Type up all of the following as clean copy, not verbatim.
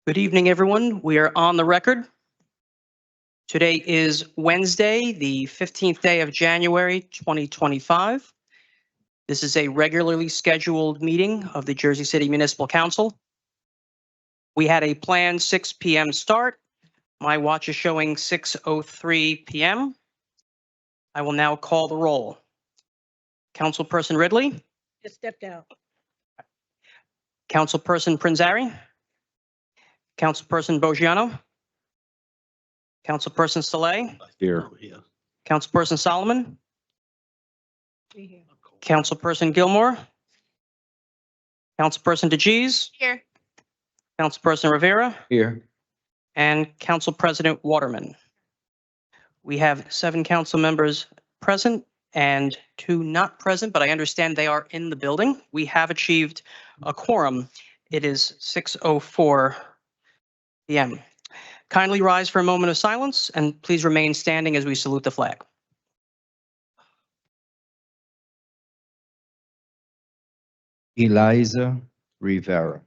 Good evening, everyone. We are on the record. Today is Wednesday, the 15th day of January, 2025. This is a regularly scheduled meeting of the Jersey City Municipal Council. We had a planned 6 p.m. start. My watch is showing 6:03 p.m. I will now call the roll. Councilperson Ridley, Just stepped out. Councilperson Prinzari, Councilperson Boggiano, Councilperson Saleh, Here. Councilperson Solomon, Councilperson Gilmore, Councilperson DeGees, Here. Councilperson Rivera, Here. and Council President Waterman. We have 7 council members present and 2 not present, but I understand they are in the building. We have achieved a quorum. It is 6:04 p.m. Kindly rise for a moment of silence and please remain standing as we salute the flag. Eliza Rivera.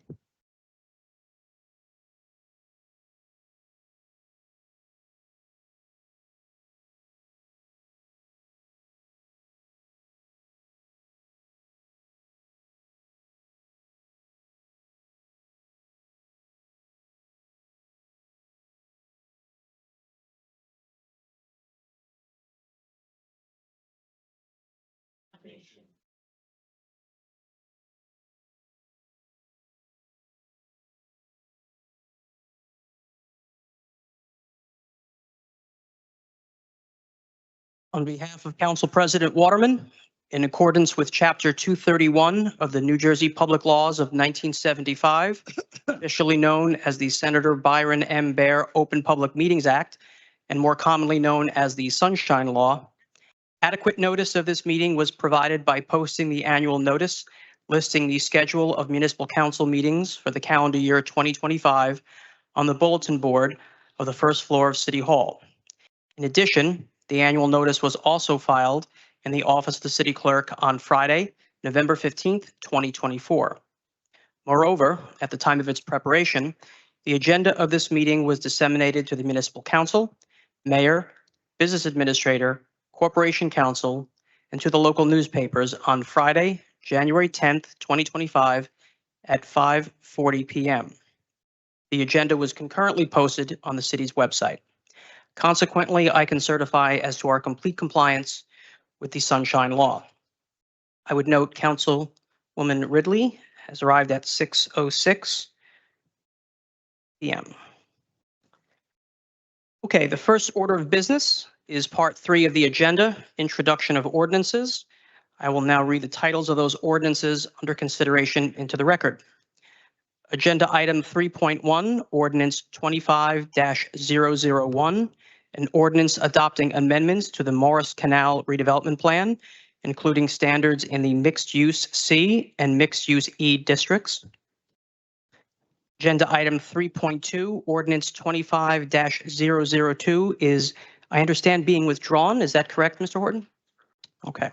On behalf of Council President Waterman, in accordance with Chapter 231 of the New Jersey Public Laws of 1975, officially known as the Senator Byron M. Baer Open Public Meetings Act, and more commonly known as the Sunshine Law, adequate notice of this meeting was provided by posting the annual notice listing the schedule of municipal council meetings for the calendar year 2025 on the bulletin board of the first floor of City Hall. In addition, the annual notice was also filed in the office of the city clerk on Friday, November 15th, 2024. Moreover, at the time of its preparation, the agenda of this meeting was disseminated to the municipal council, mayor, business administrator, corporation council, and to the local newspapers on Friday, January 10th, 2025 at 5:40 p.m. The agenda was concurrently posted on the city's website. Consequently, I can certify as to our complete compliance with the Sunshine Law. I would note Councilwoman Ridley has arrived at 6:06 p.m. Okay, the first order of business is Part 3 of the agenda, Introduction of Ordinances. I will now read the titles of those ordinances under consideration into the record. Agenda Item 3.1, Ordinance 25-001, an ordinance adopting amendments to the Morris Canal redevelopment plan, including standards in the mixed-use C and mixed-use E districts. Agenda Item 3.2, Ordinance 25-002 is, I understand, being withdrawn. Is that correct, Mr. Horton? Okay.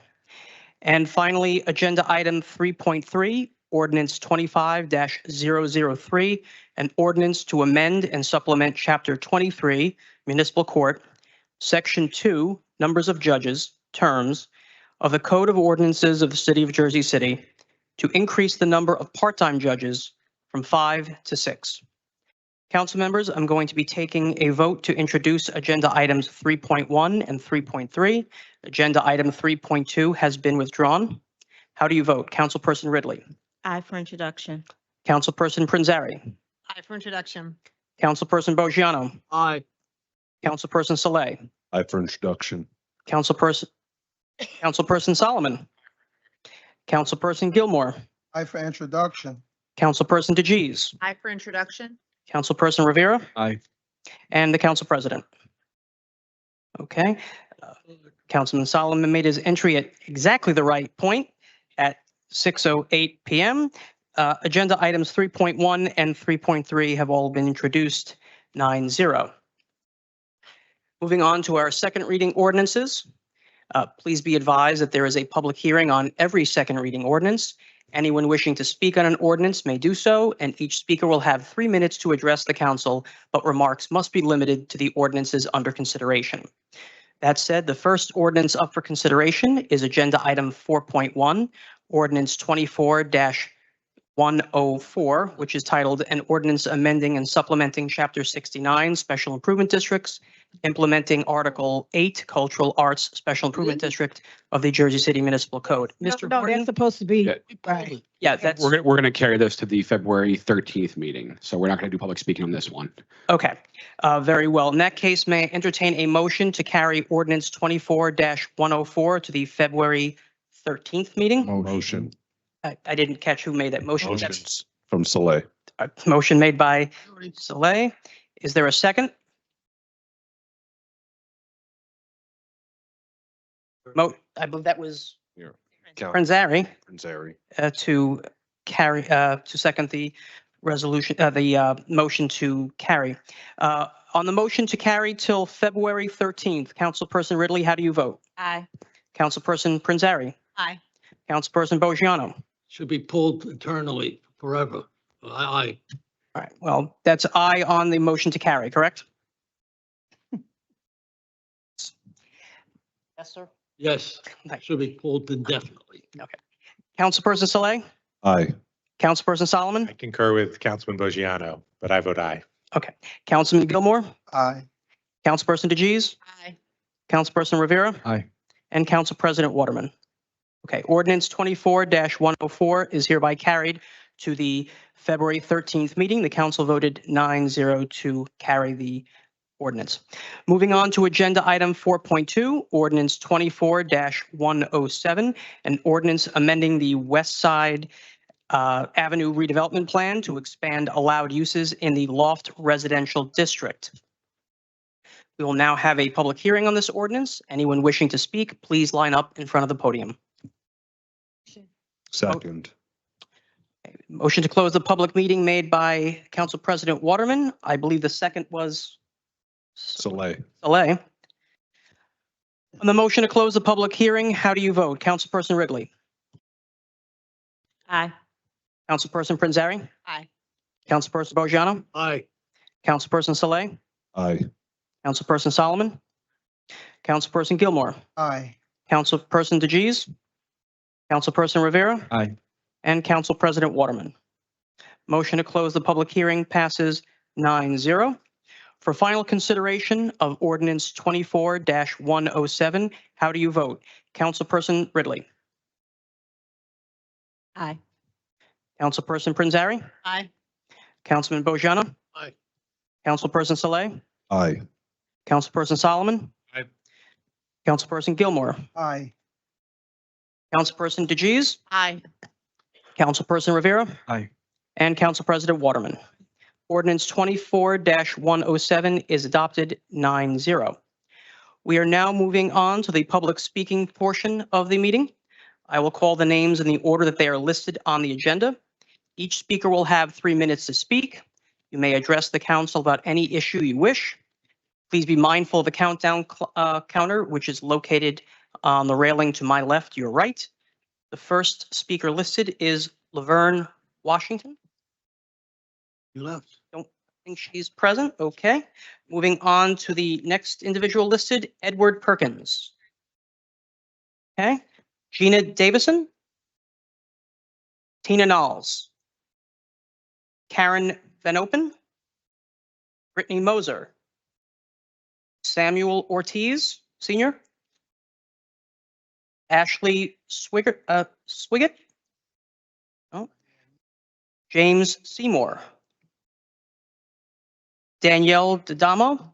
And finally, Agenda Item 3.3, Ordinance 25-003, an ordinance to amend and supplement Chapter 23, Municipal Court, Section 2, Numbers of Judges, Terms, of the Code of Ordinances of the City of Jersey City to increase the number of part-time judges from 5 to 6. Council members, I'm going to be taking a vote to introduce Agenda Items 3.1 and 3.3. Agenda Item 3.2 has been withdrawn. How do you vote? Councilperson Ridley. Aye for introduction. Councilperson Prinzari. Aye for introduction. Councilperson Boggiano. Aye. Councilperson Saleh. Aye for introduction. Councilperson Solomon. Councilperson Gilmore. Aye for introduction. Councilperson DeGees. Aye for introduction. Councilperson Rivera. Aye. And the Council President. Okay. Councilman Solomon made his entry at exactly the right point at 6:08 p.m. Agenda items 3.1 and 3.3 have all been introduced 9-0. Moving on to our second reading ordinances. Please be advised that there is a public hearing on every second reading ordinance, Anyone wishing to speak on an ordinance may do so, and each speaker will have 3 minutes to address the council, but remarks must be limited to the ordinances under consideration. That said, the first ordinance up for consideration is Agenda Item 4.1, Ordinance 24-104, which is titled An Ordinance Amending and Supplementing Chapter 69 Special Improvement Districts, Implementing Article 8 Cultural Arts Special Improvement District of the Jersey City Municipal Code. Mr. No, Gordon? that's supposed to be, Yeah. right. Yeah, that's, We're gonna carry this to the February 13th meeting, so we're not gonna do public speaking on this one. okay. Very well. In that case, may I entertain a motion to carry ordinance 24-104 to the February 13th meeting? Motion. I didn't catch who made that motion. Motions from Soleil. Motion made by Soleil. Is there a second? I believe that was Pranzari, Pranzari. to carry, to second the resolution, motion to carry. On the motion to carry till February 13th, Councilperson Ridley, how do you vote? Aye. Councilperson Pranzari, Aye. Councilperson Bogiano. Should be pulled eternally, forever. Aye. All right, well, that's aye on the motion to carry, correct? Yes, sir. Yes, should be pulled indefinitely. Councilperson Soleil, Aye. Councilperson Solomon, I concur with Councilman Bogiano, but I vote aye. Councilman Gilmore, Aye. Councilperson DeGise, Aye. Councilperson Rivera, Aye. and Council President Waterman. Okay, ordinance 24-104 is hereby carried to the February 13th meeting. The council voted 9-0 to carry the ordinance. Moving on to agenda item 4.2, ordinance 24-107, an ordinance amending the West Side Avenue redevelopment plan to expand allowed uses in the Loft Residential District. We will now have a public hearing on this ordinance. Anyone wishing to speak, please line up in front of the podium. Second. Motion to close the public meeting made by Council President Waterman. I believe the second was Soleil. Soleil. On the motion to close the public hearing, how do you vote? Councilperson Ridley, Aye. Councilperson Pranzari, Aye. Councilperson Bogiano, Aye. Councilperson Soleil, Aye. Councilperson Solomon, Councilperson Gilmore, Aye. Councilperson DeGise, Councilperson Rivera, Aye. and Council President Waterman. Motion to close the public hearing passes 9-0. For final consideration of ordinance 24-107, how do you vote? Councilperson Ridley, Aye. Councilperson Pranzari, Aye. Councilman Bogiano, Aye. Councilperson Soleil, Aye. Councilperson Solomon, Aye. Councilperson Gilmore, Aye. Councilperson DeGise, Aye. Councilperson Rivera, Aye. and Council President Waterman. Ordinance 24-107 is adopted 9-0. We are now moving on to the public speaking portion of the meeting. I will call the names in the order that they are listed on the agenda. Each speaker will have 3 minutes to speak. You may address the council about any issue you wish. Please be mindful of the countdown counter, which is located on the railing to my left, your right. The first speaker listed is Laverne Washington. You left. I think she's present. Okay. Moving on to the next individual listed, Edward Perkins. Okay. Gina Davison. Tina Knowles. Karen Van Open. Brittany Moser. Samuel Ortiz, Sr. Ashley Swiggett. Oh. James Seymour. Danielle D'Adamo.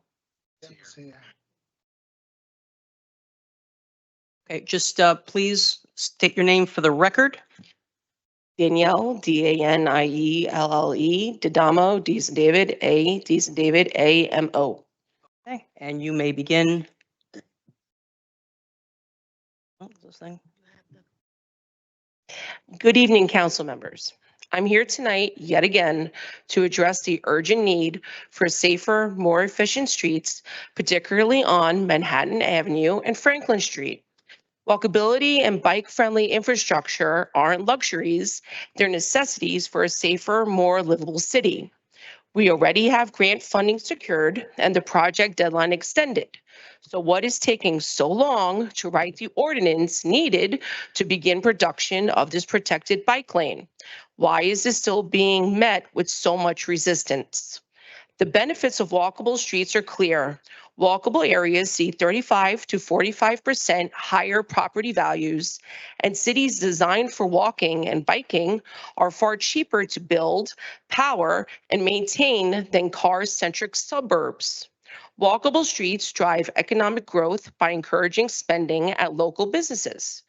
Okay, just please state your name for the record. Danielle, Danielle, D'Adamo, D as in David, A, D as in David, AMO. Okay, and you may begin. What is this thing? Good evening, council members. I'm here tonight, yet again, to address the urgent need for safer, more efficient streets, particularly on Manhattan Avenue and Franklin Street. Walkability and bike-friendly infrastructure aren't luxuries, they're necessities for a safer, more livable city. We already have grant funding secured and the project deadline extended. So what is taking so long to write the ordinance needed to begin production of this protected bike lane? Why is this still being met with so much resistance? The benefits of walkable streets are clear. Walkable areas see 35 to 45% higher property values, and cities designed for walking and biking are far cheaper to build, power, and maintain than car-centric suburbs. Walkable streets drive economic growth by encouraging spending at local businesses.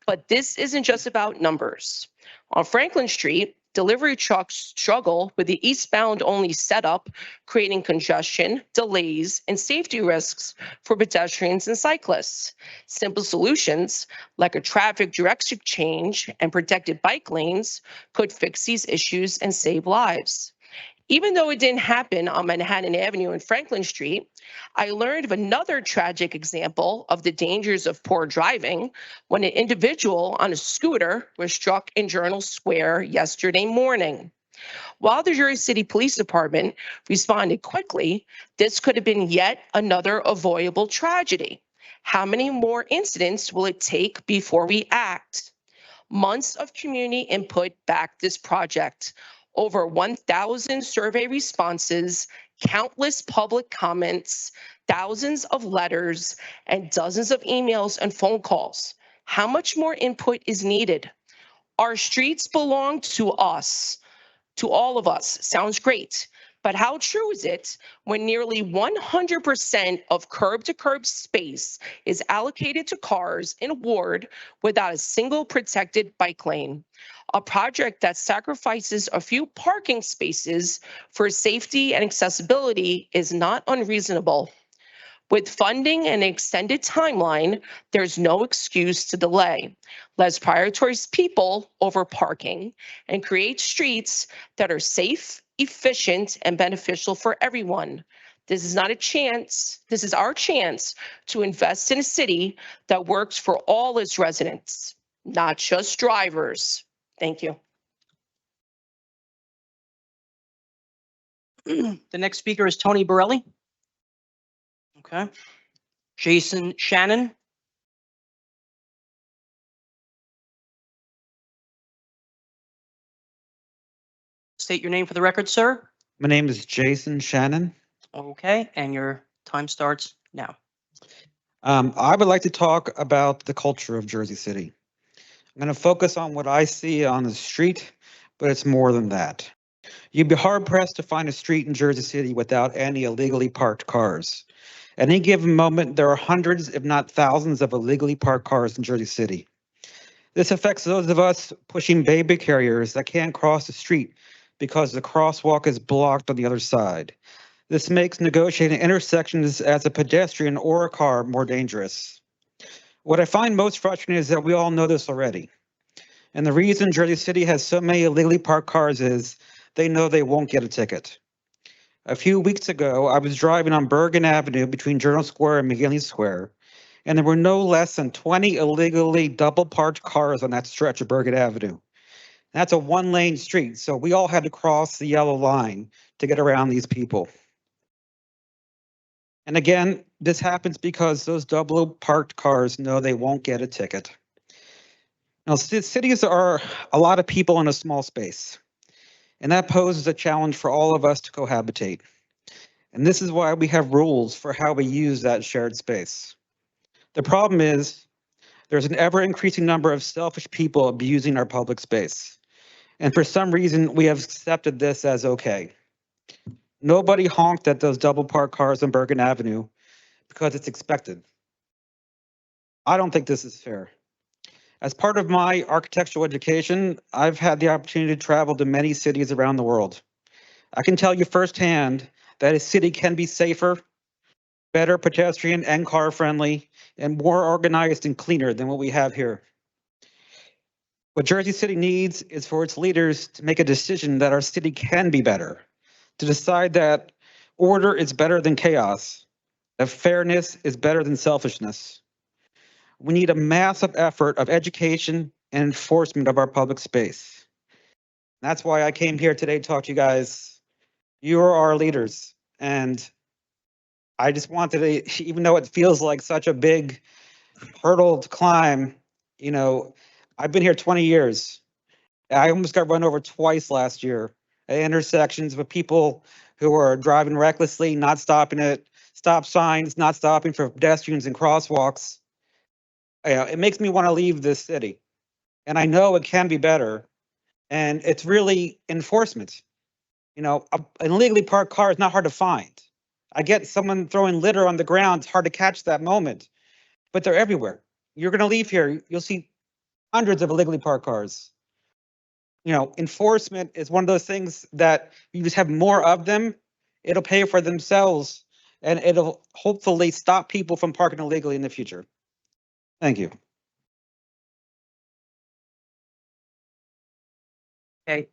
But this isn't just about numbers. On Franklin Street, delivery trucks struggle with the eastbound only setup, creating congestion, delays, and safety risks for pedestrians and cyclists. Simple solutions like a traffic direction change and protected bike lanes could fix these issues and save lives. Even though it didn't happen on Manhattan Avenue and Franklin Street, I learned of another tragic example of the dangers of poor driving when an individual on a scooter was struck in Journal Square yesterday morning. While the Jersey City Police Department responded quickly, this could have been yet another avoidable tragedy. How many more incidents will it take before we act? Months of community input backed this project. Over 1,000 survey responses, countless public comments, thousands of letters, and dozens of emails and phone calls. How much more input is needed? Our streets belong to us, to all of us. Sounds great. But how true is it when nearly 100% of curb-to-curb space is allocated to cars in a ward without a single protected bike lane? A project that sacrifices a few parking spaces for safety and accessibility is not unreasonable. With funding and an extended timeline, there's no excuse to delay. Let's prioritize people over parking and create streets that are safe, efficient, and beneficial for everyone. This is not a chance. This is our chance to invest in a city that works for all its residents, not just drivers. Thank you. The next speaker is Tony Borelli. Okay. Jason Shannon. State your name for the record, sir. My name is Jason Shannon. Okay, and your time starts now. I would like to talk about the culture of Jersey City. I'm going to focus on what I see on the street, but it's more than that. You'd be hard pressed to find a street in Jersey City without any illegally parked cars. At any given moment, there are hundreds, if not thousands, of illegally parked cars in Jersey City. This affects those of us pushing baby carriers that can't cross the street because the crosswalk is blocked on the other side. This makes negotiating intersections as a pedestrian or a car more dangerous. What I find most frustrating is that we all know this already. And the reason Jersey City has so many illegally parked cars is they know they won't get a ticket. A few weeks ago, I was driving on Bergen Avenue between Journal Square and McGinley Square, and there were no less than 20 illegally double parked cars on that stretch of Bergen Avenue. That's a one-lane street, so we all had to cross the yellow line to get around these people. And again, this happens because those double parked cars know they won't get a ticket. Now, cities are a lot of people in a small space, and that poses a challenge for all of us to cohabitate. And this is why we have rules for how we use that shared space. The problem is there's an ever-increasing number of selfish people abusing our public space. And for some reason, we have accepted this as okay. Nobody honked at those double parked cars on Bergen Avenue because it's expected. I don't think this is fair. As part of my architectural education, I've had the opportunity to travel to many cities around the world. I can tell you firsthand that a city can be safer, better pedestrian and car friendly, and more organized and cleaner than what we have here. What Jersey City needs is for its leaders to make a decision that our city can be better, to decide that order is better than chaos, that fairness is better than selfishness. We need a massive effort of education and enforcement of our public space. That's why I came here today to talk to you guys. You are our leaders, and I just wanted to, even though it feels like such a big hurdle to climb, you know, I've been here 20 years. I almost got run over twice last year at intersections with people who are driving recklessly, not stopping at stop signs, not stopping for pedestrians and crosswalks. It makes me want to leave this city. And I know it can be better. And it's really enforcement. You know, an illegally parked car is not hard to find. I get someone throwing litter on the ground, it's hard to catch that moment, but they're everywhere. You're going to leave here, you'll see hundreds of illegally parked cars. You know, enforcement is one of those things that you just have more of them, it'll pay for themselves, and it'll hopefully stop people from parking illegally in the future. Thank you. Okay.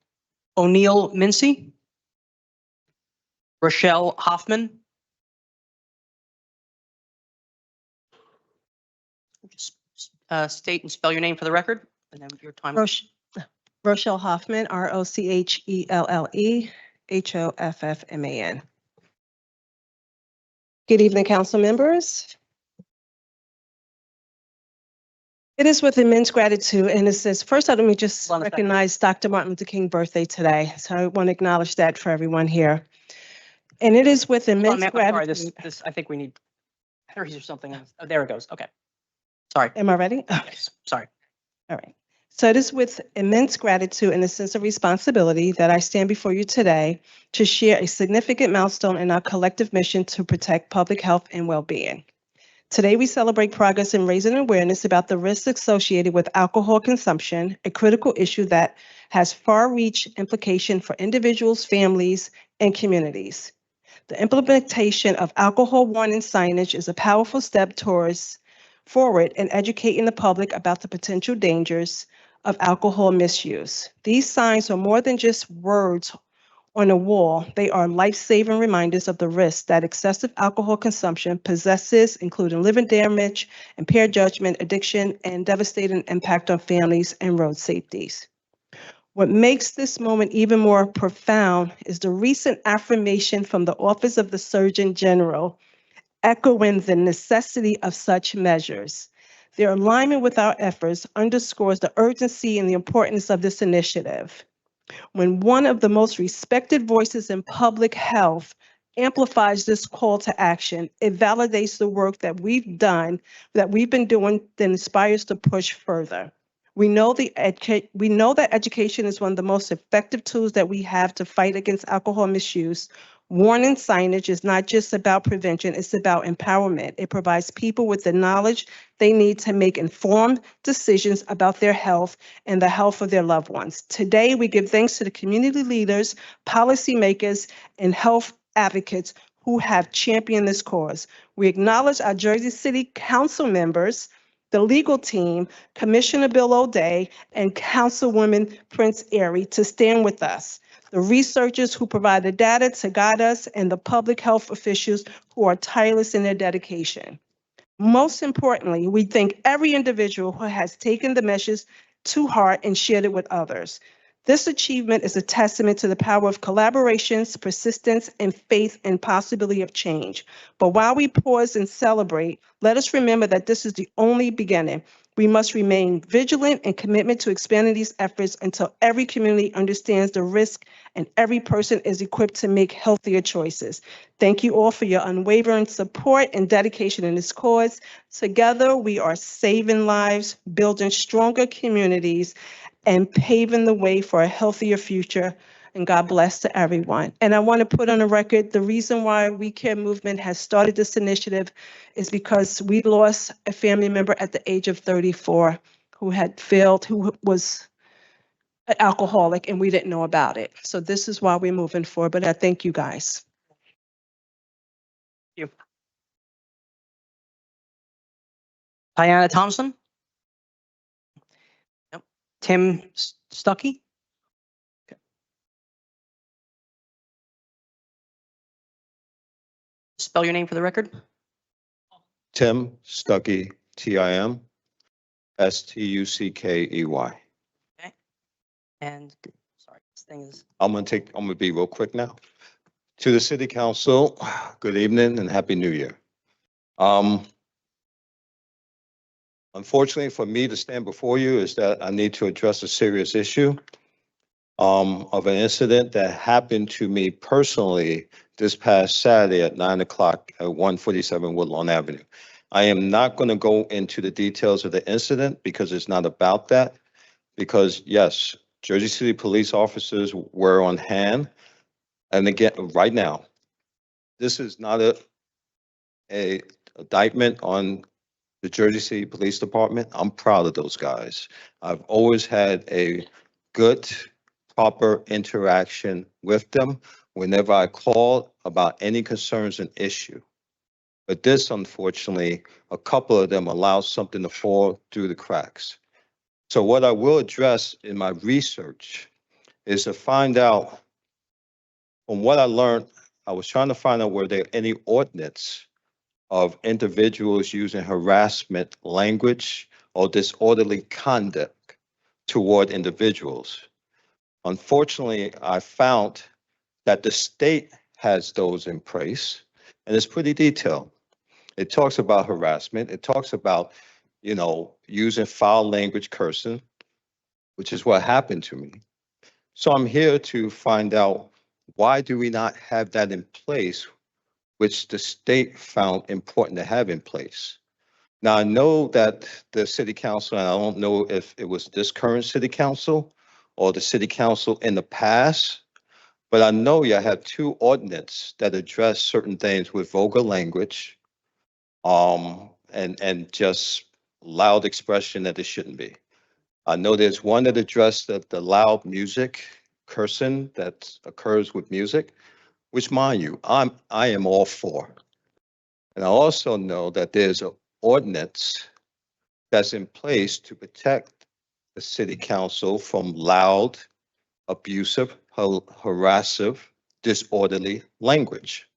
O'Neill Mincy. Rochelle Hoffman. Just state and spell your name for the record, and then your time. Rochelle Hoffman, ROCHELLE HOFFMAN. Good evening, council members. It is with immense gratitude, and it says, first, let me just Hold on a second. recognize Dr. Martin Luther King birthday today. So I want to acknowledge that for everyone here. And it is with immense I'm sorry, gratitude. this, I think we need batteries or something. Oh, there it goes. Okay. Sorry. Am I ready? Okay. Yes, sorry. All right. So it is with immense gratitude and a sense of responsibility that I stand before you today to share a significant milestone in our collective mission to protect public health and well-being. Today, we celebrate progress in raising awareness about the risks associated with alcohol consumption, a critical issue that has far-reach implication for individuals, families, and communities. The implementation of alcohol warning signage is a powerful step forward in educating the public about the potential dangers of alcohol misuse. These signs are more than just words on a wall. They are life-saving reminders of the risks that excessive alcohol consumption possesses, including liver damage, impaired judgment, addiction, and devastating impact on families and road safeties. What makes this moment even more profound is the recent affirmation from the Office of the Surgeon General, echoing the necessity of such measures. Their alignment with our efforts underscores the urgency and the importance of this initiative. When one of the most respected voices in public health amplifies this call to action, it validates the work that we've been doing that inspires to push further. We know that education is one of the most effective tools that we have to fight against alcohol misuse. Warning signage is not just about prevention, it's about empowerment. It provides people with the knowledge they need to make informed decisions about their health and the health of their loved ones. Today, we give thanks to the community leaders, policymakers, and health advocates who have championed this cause. We acknowledge our Jersey City Council members, the legal team, Commissioner Bill O'Day, and Councilwoman Prince Airy to stand with us, the researchers who provide the data to guide us, and the public health officials who are tireless in their dedication. Most importantly, we thank every individual who has taken the message to heart and shared it with others. This achievement is a testament to the power of collaborations, persistence, and faith and possibility of change. But while we pause and celebrate, let us remember that this is the only beginning. We must remain vigilant and commitment to expanding these efforts until every community understands the risk and every person is equipped to make healthier choices. Thank you all for your unwavering support and dedication in this cause. Together, we are saving lives, building stronger communities, and paving the way for a healthier future. And God bless to everyone. And I want to put on the record, the reason why We Care Movement has started this initiative is because we lost a family member at the age of 34 who had failed, who was an alcoholic, and we didn't know about it. So this is why we're moving forward, but I thank you guys. Thank you. Diana Thompson. Yep. Tim Stuckey. Okay. Spell your name for the record. Tim Stuckey, TIM. Stuckey. And, sorry, this thing is, I'm gonna be real quick now. To the city council, good evening and happy new year. Unfortunately for me to stand before you is that I need to address a serious issue of an incident that happened to me personally this past Saturday at 9 o'clock at 147 Woodlawn Avenue. I am not going to go into the details of the incident because it's not about that. Because yes, Jersey City police officers were on hand. And again, right now, this is not a indictment on the Jersey City Police Department. I'm proud of those guys. I've always had a good, proper interaction with them whenever I call about any concerns and issue. But this, unfortunately, a couple of them allowed something to fall through the cracks. So what I will address in my research is to find out, from what I learned, I was trying to find out were there any ordinance of individuals using harassment language or disorderly conduct toward individuals. Unfortunately, I found that the state has those in place, and it's pretty detailed. It talks about harassment. It talks about, using foul language, cursing, which is what happened to me. So I'm here to find out, why do we not have that in place, which the state found important to have in place? Now, I know that the city council, and I don't know if it was this current city council or the city council in the past, but I know you have two ordinances that address certain things with vulgar language, and just loud expression that it shouldn't be. I know there's one that addressed the loud music, cursing that occurs with music, which, mind you, I am all for. And I also know that there's an ordinance that's in place to protect the city council from loud, abusive, harassive, disorderly language.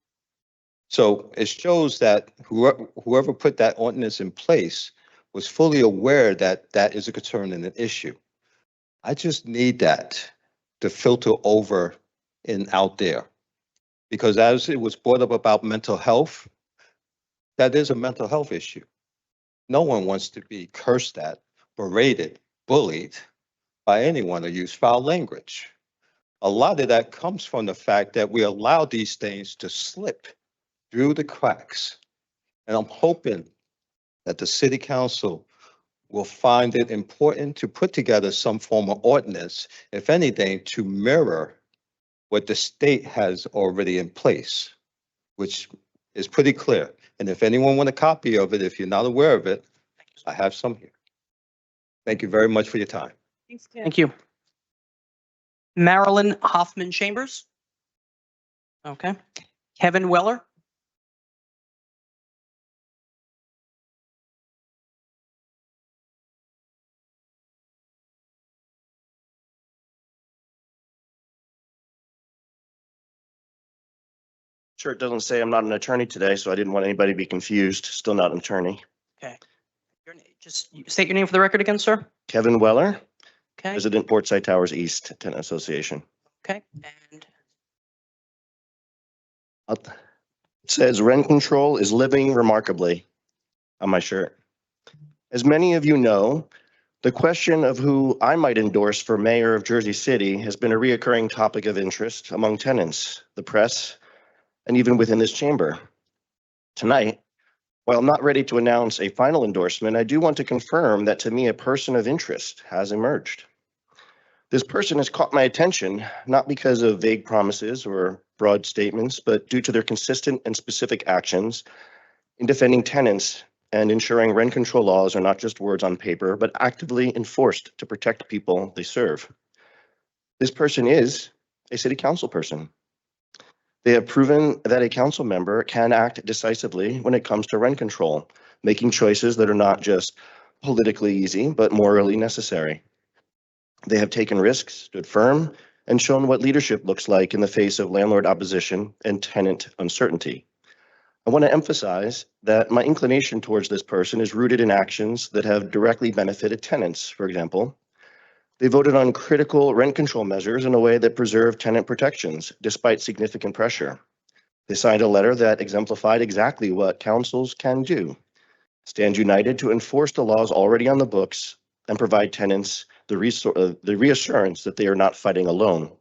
So it shows that whoever put that ordinance in place was fully aware that that is a concern and an issue. I just need that to filter over and out there. Because as it was brought up about mental health, that is a mental health issue. No one wants to be cursed at, berated, bullied by anyone or use foul language. A lot of that comes from the fact that we allow these things to slip through the cracks. And I'm hoping that the city council will find it important to put together some form of ordinance, if anything, to mirror what the state has already in place, which is pretty clear. And if anyone want a copy of it, if you're not aware of it, I have some here. Thank you very much for your time. thank you. Marilyn Hoffman Chambers. Okay. Kevin Weller. Sure, it doesn't say I'm not an attorney today, so I didn't want anybody to be confused. Still not an attorney. Okay. Just state your name for the record again, sir. Kevin Weller, Okay. President Portside Towers East Tenant Association. Okay. And It says rent control is living remarkably on my shirt. As many of you know, the question of who I might endorse for mayor of Jersey City has been a reoccurring topic of interest among tenants, the press, and even within this chamber. Tonight, while I'm not ready to announce a final endorsement, I do want to confirm that to me a person of interest has emerged. This person has caught my attention, not because of vague promises or broad statements, but due to their consistent and specific actions in defending tenants and ensuring rent control laws are not just words on paper, but actively enforced to protect people they serve. This person is a city council person. They have proven that a council member can act decisively when it comes to rent control, making choices that are not just politically easy, but morally necessary. They have taken risks, stood firm, and shown what leadership looks like in the face of landlord opposition and tenant uncertainty. I want to emphasize that my inclination towards this person is rooted in actions that have directly benefited tenants. For example, they voted on critical rent control measures in a way that preserved tenant protections despite significant pressure. They signed a letter that exemplified exactly what councils can do: stand united to enforce the laws already on the books and provide tenants the reassurance that they are not fighting alone.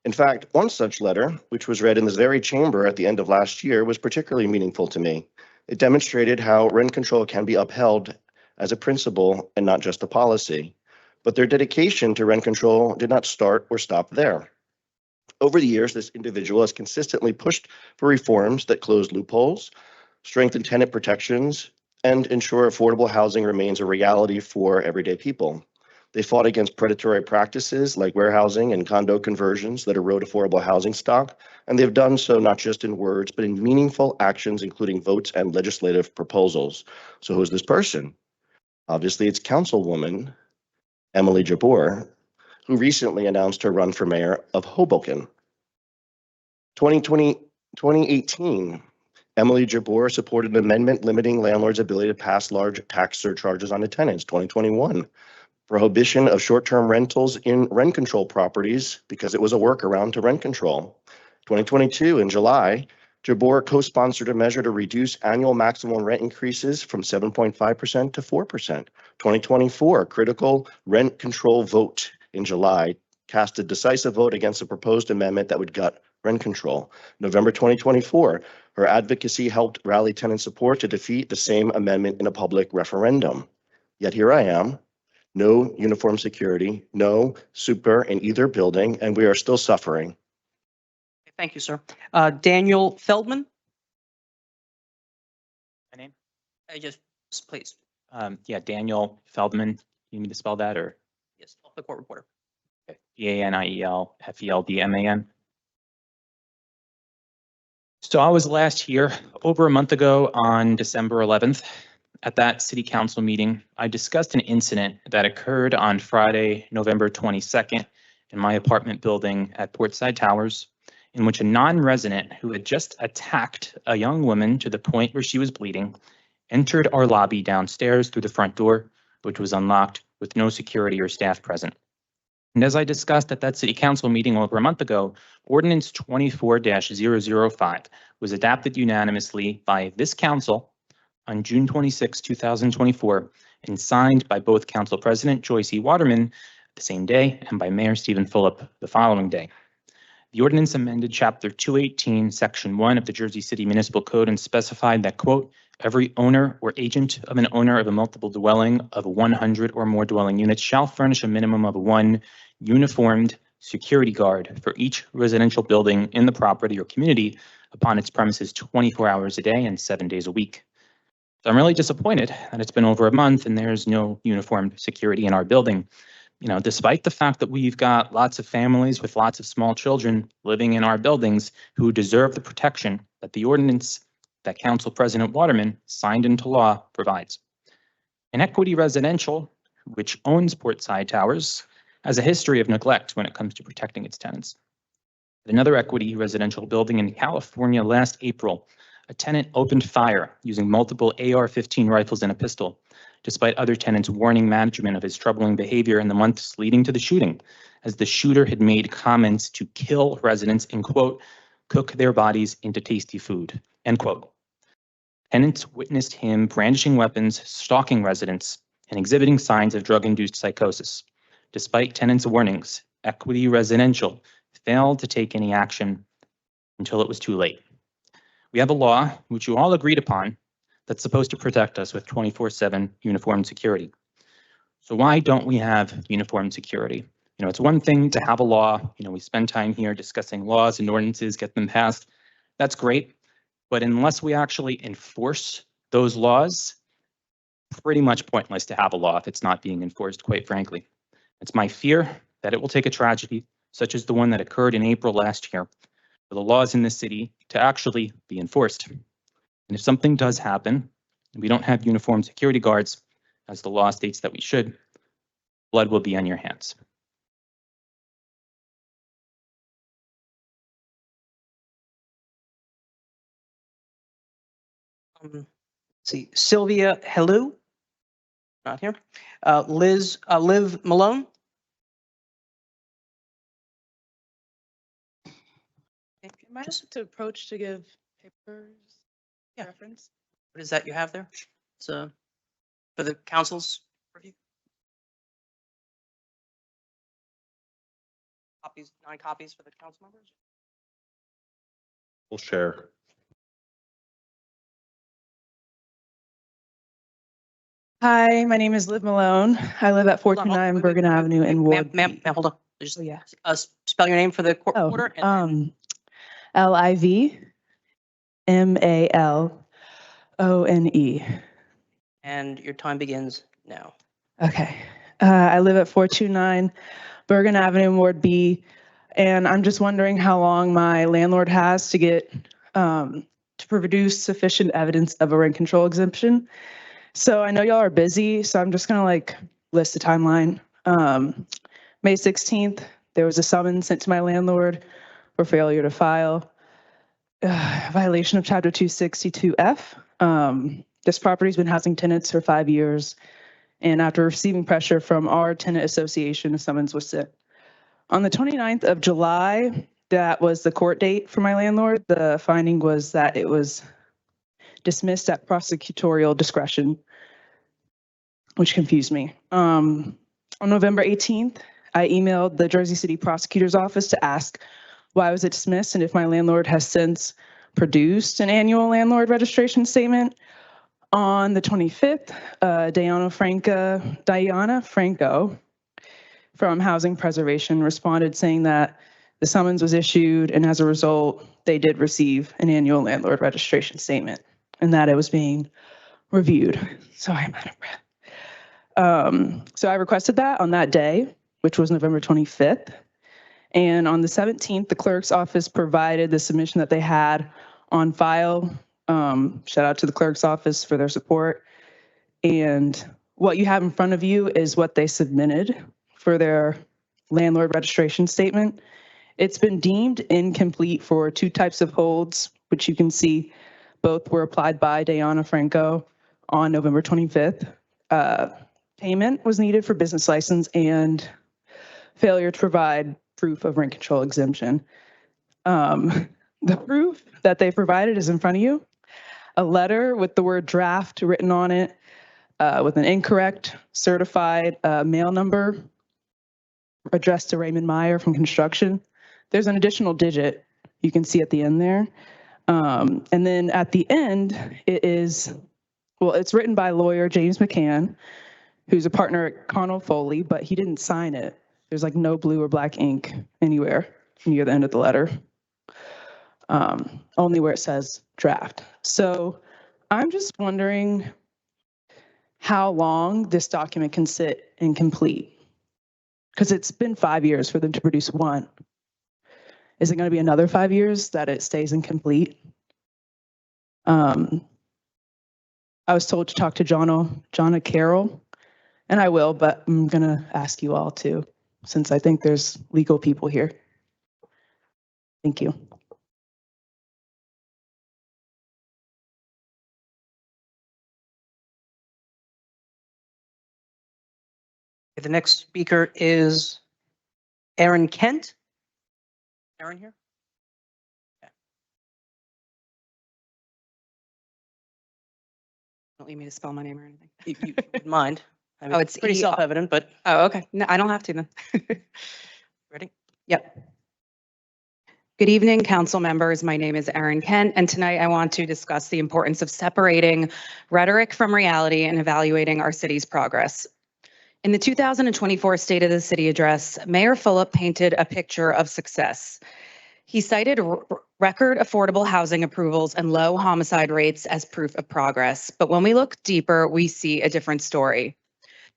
In fact, one such letter, which was read in this very chamber at the end of last year, was particularly meaningful to me. It demonstrated how rent control can be upheld as a principle and not just a policy. But their dedication to rent control did not start or stop there. Over the years, this individual has consistently pushed for reforms that close loopholes, strengthen tenant protections, and ensure affordable housing remains a reality for everyday people. They fought against predatory practices like warehousing and condo conversions that erode affordable housing stock, and they've done so not just in words, but in meaningful actions, including votes and legislative proposals. So who's this person? Obviously, it's Councilwoman Emily Jabbour, who recently announced her run for mayor of Hoboken. 2018, Emily Jabbour supported an amendment limiting landlords' ability to pass large tax surcharges on to tenants. 2021, prohibition of short-term rentals in rent control properties because it was a workaround to rent control. 2022, in July, Jabbour co-sponsored a measure to reduce annual maximum rent increases from 7.5% to 4%. 2024, critical rent control vote in July cast a decisive vote against a proposed amendment that would gut rent control. November 2024, her advocacy helped rally tenant support to defeat the same amendment in a public referendum. Yet here I am, no uniform security, no super in either building, and we are still suffering. Thank you, sir. Daniel Feldman? My name? Just, please. Yeah, Daniel Feldman. You need me to spell that or? Yes, the court reporter. DANIELFELDMAN. So I was last here, over a month ago on December 11th. At that city council meeting, I discussed an incident that occurred on Friday, November 22nd in my apartment building at Portside Towers, in which a non-resident who had just attacked a young woman to the point where she was bleeding entered our lobby downstairs through the front door, which was unlocked with no security or staff present. And as I discussed at that city council meeting over a month ago, Ordinance 24-005 was adopted unanimously by this council on June 26, 2024, and signed by both Council President Joyce E. Waterman the same day and by Mayor Stephen Phillip the following day. The ordinance amended Chapter 218, Section 1 of the Jersey City Municipal Code and specified that, quote, every owner or agent of an owner of a multiple dwelling of 100 or more dwelling units shall furnish a minimum of one uniformed security guard for each residential building in the property or community upon its premises 24 hours a day and 7 days a week. So I'm really disappointed that it's been over a month and there's no uniformed security in our building. You know, despite the fact that we've got lots of families with lots of small children living in our buildings who deserve the protection that the ordinance that Council President Waterman signed into law provides. An Equity Residential, which owns Portside Towers, has a history of neglect when it comes to protecting its tenants. At another Equity Residential building in California last April, a tenant opened fire using multiple AR-15 rifles and a pistol, despite other tenants warning management of his troubling behavior in the months leading to the shooting, as the shooter had made comments to kill residents and, quote, cook their bodies into tasty food, end quote. Tenants witnessed him brandishing weapons, stalking residents, and exhibiting signs of drug-induced psychosis. Despite tenants' warnings, Equity Residential failed to take any action until it was too late. We have a law, which you all agreed upon, that's supposed to protect us with 24/7 uniformed security. So why don't we have uniformed security? You know, it's one thing to have a law. You know, we spend time here discussing laws and ordinances, get them passed. That's great. But unless we actually enforce those laws, pretty much pointless to have a law if it's not being enforced, quite frankly. It's my fear that it will take a tragedy such as the one that occurred in April last year for the laws in this city to actually be enforced. And if something does happen, and we don't have uniformed security guards, as the law states that we should, blood will be on your hands. Let's see, Sylvia Helou, not here. Liv Malone. Am I just to approach to give papers Yeah. reference? What is that you have there? It's for the council's review. Copies, 9 copies for the council members. We'll share. Hi, my name is Liv Malone. I live at Hold on, 429 wait, Bergen Avenue in Ward. Ma'am, hold on. Just Oh, yeah. spell your name for the court Oh, reporter. And LivMalone. and your time begins now. Okay. I live at 429 Bergen Avenue in Ward B, and I'm just wondering how long my landlord has to get to produce sufficient evidence of a rent control exemption. So I know y'all are busy, so I'm just gonna like list the timeline. May 16th, there was a summons sent to my landlord for failure to file. Violation of Chapter 262F. This property's been housing tenants for 5 years, and after receiving pressure from our tenant association, a summons was sent. On the 29th of July, that was the court date for my landlord. The finding was that it was dismissed at prosecutorial discretion, which confused me. On November 18th, I emailed the Jersey City Prosecutor's Office to ask why was it dismissed and if my landlord has since produced an annual landlord registration statement. On the 25th, Diana Franco from Housing Preservation responded saying that the summons was issued and as a result, they did receive an annual landlord registration statement and that it was being reviewed. Sorry, I'm out of breath. So I requested that on that day, which was November 25th. And on the 17th, the clerk's office provided the submission that they had on file. Shout out to the clerk's office for their support. And what you have in front of you is what they submitted for their landlord registration statement. It's been deemed incomplete for 2 types of holds, which you can see both were applied by Diana Franco on November 25th. Payment was needed for business license and failure to provide proof of rent control exemption. The proof that they provided is in front of you. A letter with the word draft written on it with an incorrect certified mail number addressed to Raymond Meyer from construction. There's an additional digit you can see at the end there. And then at the end, it is, well, it's written by lawyer James McCann, who's a partner at Connell Foley, but he didn't sign it. There's like no blue or black ink anywhere near the end of the letter, only where it says draft. So I'm just wondering how long this document can sit incomplete, because it's been 5 years for them to produce one. Is it going to be another 5 years that it stays incomplete? I was told to talk to Jonna Carroll, and I will, but I'm going to ask you all too, since I think there's legal people here. Thank you. The next speaker is Aaron Kent. Aaron here? Don't need me to spell my name or anything. You wouldn't mind. I mean, Oh, it's pretty self-evident, but Oh, okay. No, I don't have to then. ready? Yep. Good evening, council members. My name is Erin Kent, and tonight I want to discuss the importance of separating rhetoric from reality and evaluating our city's progress. In the 2024 State of the City address, Mayor Fulop painted a picture of success. He cited record affordable housing approvals and low homicide rates as proof of progress. But when we look deeper, we see a different story.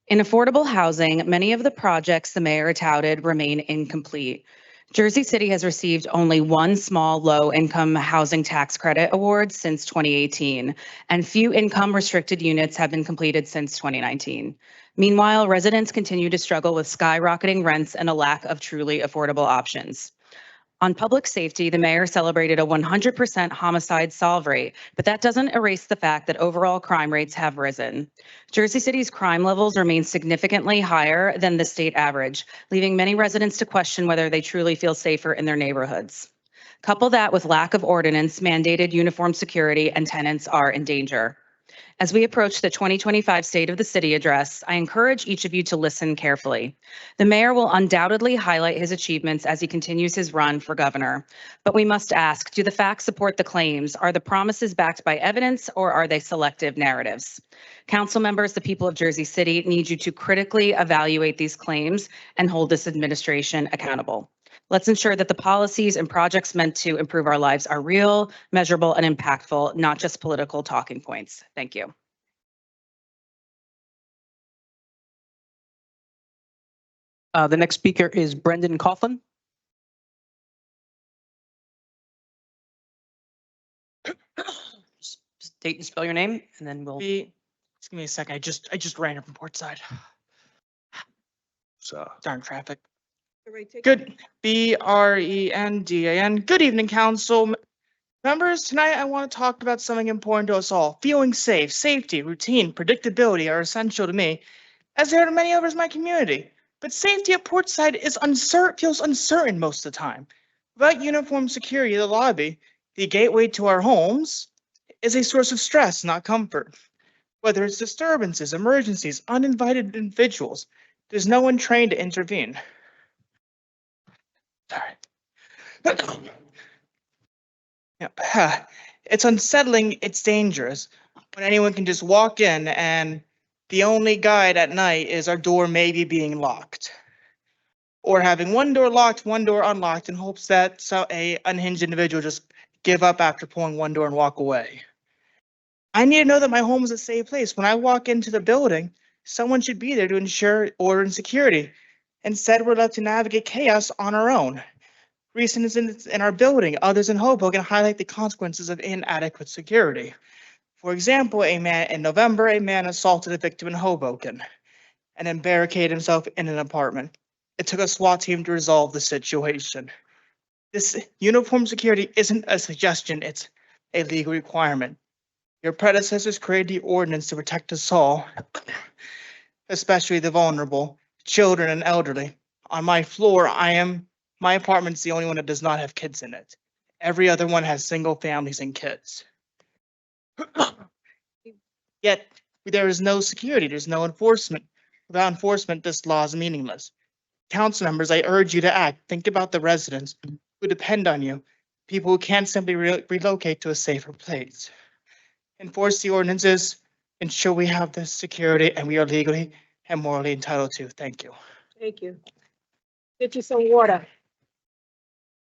In affordable housing, many of the projects the mayor touted remain incomplete. Jersey City has received only one small low-income housing tax credit award since 2018, and few income-restricted units have been completed since 2019. Meanwhile, residents continue to struggle with skyrocketing rents and a lack of truly affordable options. On public safety, the mayor celebrated a 100% homicide solve rate, but that doesn't erase the fact that overall crime rates have risen. Jersey City's crime levels remain significantly higher than the state average, leaving many residents to question whether they truly feel safer in their neighborhoods. Couple that with lack of ordinance mandated uniform security, and tenants are in danger. As we approach the 2025 State of the City address, I encourage each of you to listen carefully. The mayor will undoubtedly highlight his achievements as he continues his run for governor. But we must ask, do the facts support the claims? Are the promises backed by evidence, or are they selective narratives? Council members, the people of Jersey City need you to critically evaluate these claims and hold this administration accountable. Let's ensure that the policies and projects meant to improve our lives are real, measurable, and impactful, not just political talking points. Thank you. The next speaker is Brendan Coughlin. State and spell your name, and then we'll. Just give me a second. I just ran up from Portside. So, Darn traffic. Good. Brendan. Good evening, council members. Tonight, I want to talk about something important to us all. Feeling safe, safety, routine, predictability are essential to me, as they are to many others in my community. But safety at Portside feels uncertain most of the time. Without uniform security in the lobby, the gateway to our homes, is a source of stress, not comfort. Whether it's disturbances, emergencies, uninvited individuals, there's no one trained to intervene. Sorry. Yep. It's unsettling, it's dangerous. When anyone can just walk in and the only guide at night is our door maybe being locked. Or having one door locked, one door unlocked in hopes that a unhinged individual just give up after pulling one door and walk away. I need to know that my home is a safe place. When I walk into the building, someone should be there to ensure order and security. Instead, we're left to navigate chaos on our own. Recent incidents in our building, others in Hoboken, highlight the consequences of inadequate security. For example, in November, a man assaulted a victim in Hoboken and then barricaded himself in an apartment. It took a SWAT team to resolve the situation. This uniform security isn't a suggestion, it's a legal requirement. Your predecessors created the ordinance to protect us all, especially the vulnerable, children and elderly. On my floor, my apartment's the only one that does not have kids in it. Every other one has single families and kids. Yet, there is no security, there's no enforcement. Without enforcement, this law is meaningless. Council members, I urge you to act. Think about the residents who depend on you, people who can't simply relocate to a safer place. Enforce the ordinances, ensure we have the security and we are legally and morally entitled to. Thank you. Thank you. Get you some water.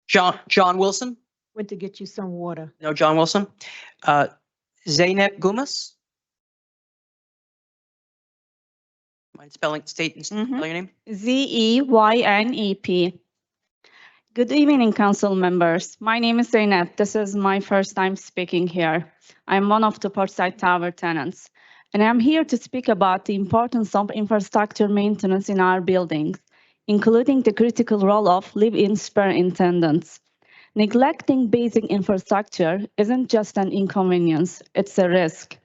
John Wilson? Went to get you some water. No, John Wilson. Zeynep Gumas? Mind spelling, state and spell your name? Zeynep. Good evening, council members. My name is Zeynep. This is my first time speaking here. I'm one of the Portside Tower tenants, and I'm here to speak about the importance of infrastructure maintenance in our buildings, including the critical role of live-in superintendents. Neglecting basic infrastructure isn't just an inconvenience, it's a risk.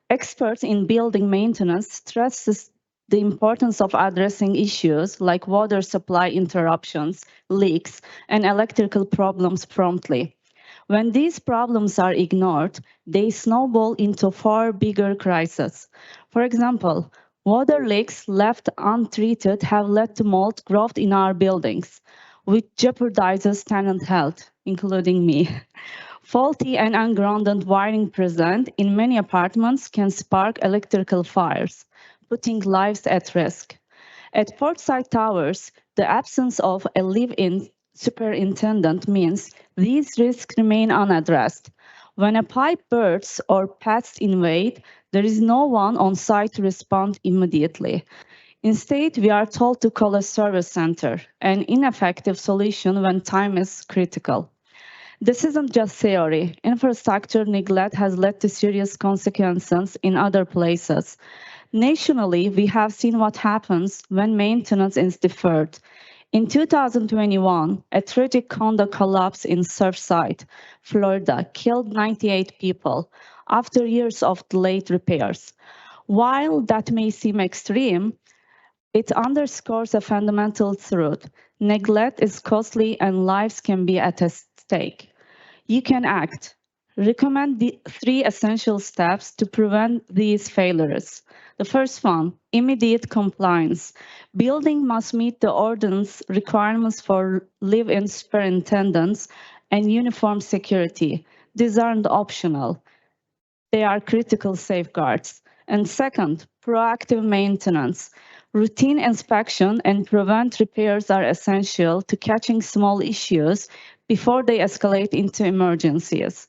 Experts in building maintenance stress the importance of addressing issues like water supply interruptions, leaks, and electrical problems promptly. When these problems are ignored, they snowball into far bigger crises. For example, water leaks left untreated have led to mold growth in our buildings, which jeopardizes tenant health, including me. Faulty and ungrounded wiring present in many apartments can spark electrical fires, putting lives at risk. At Portside Towers, the absence of a live-in superintendent means these risks remain unaddressed. When a pipe bursts or pests invade, there is no one on site to respond immediately. Instead, we are told to call a service center, an ineffective solution when time is critical. This isn't just theory. Infrastructure neglect has led to serious consequences in other places. Nationally, we have seen what happens when maintenance is deferred. In 2021, a tragic condo collapse in Surfside, Florida, killed 98 people after years of delayed repairs. While that may seem extreme, it underscores a fundamental truth. Neglect is costly and lives can be at stake. You can act. Recommend the 3 essential steps to prevent these failures. The first one, immediate compliance. Building must meet the ordinance requirements for live-in superintendents and uniform security. These aren't optional. They are critical safeguards. And second, proactive maintenance. Routine inspection and prevent repairs are essential to catching small issues before they escalate into emergencies.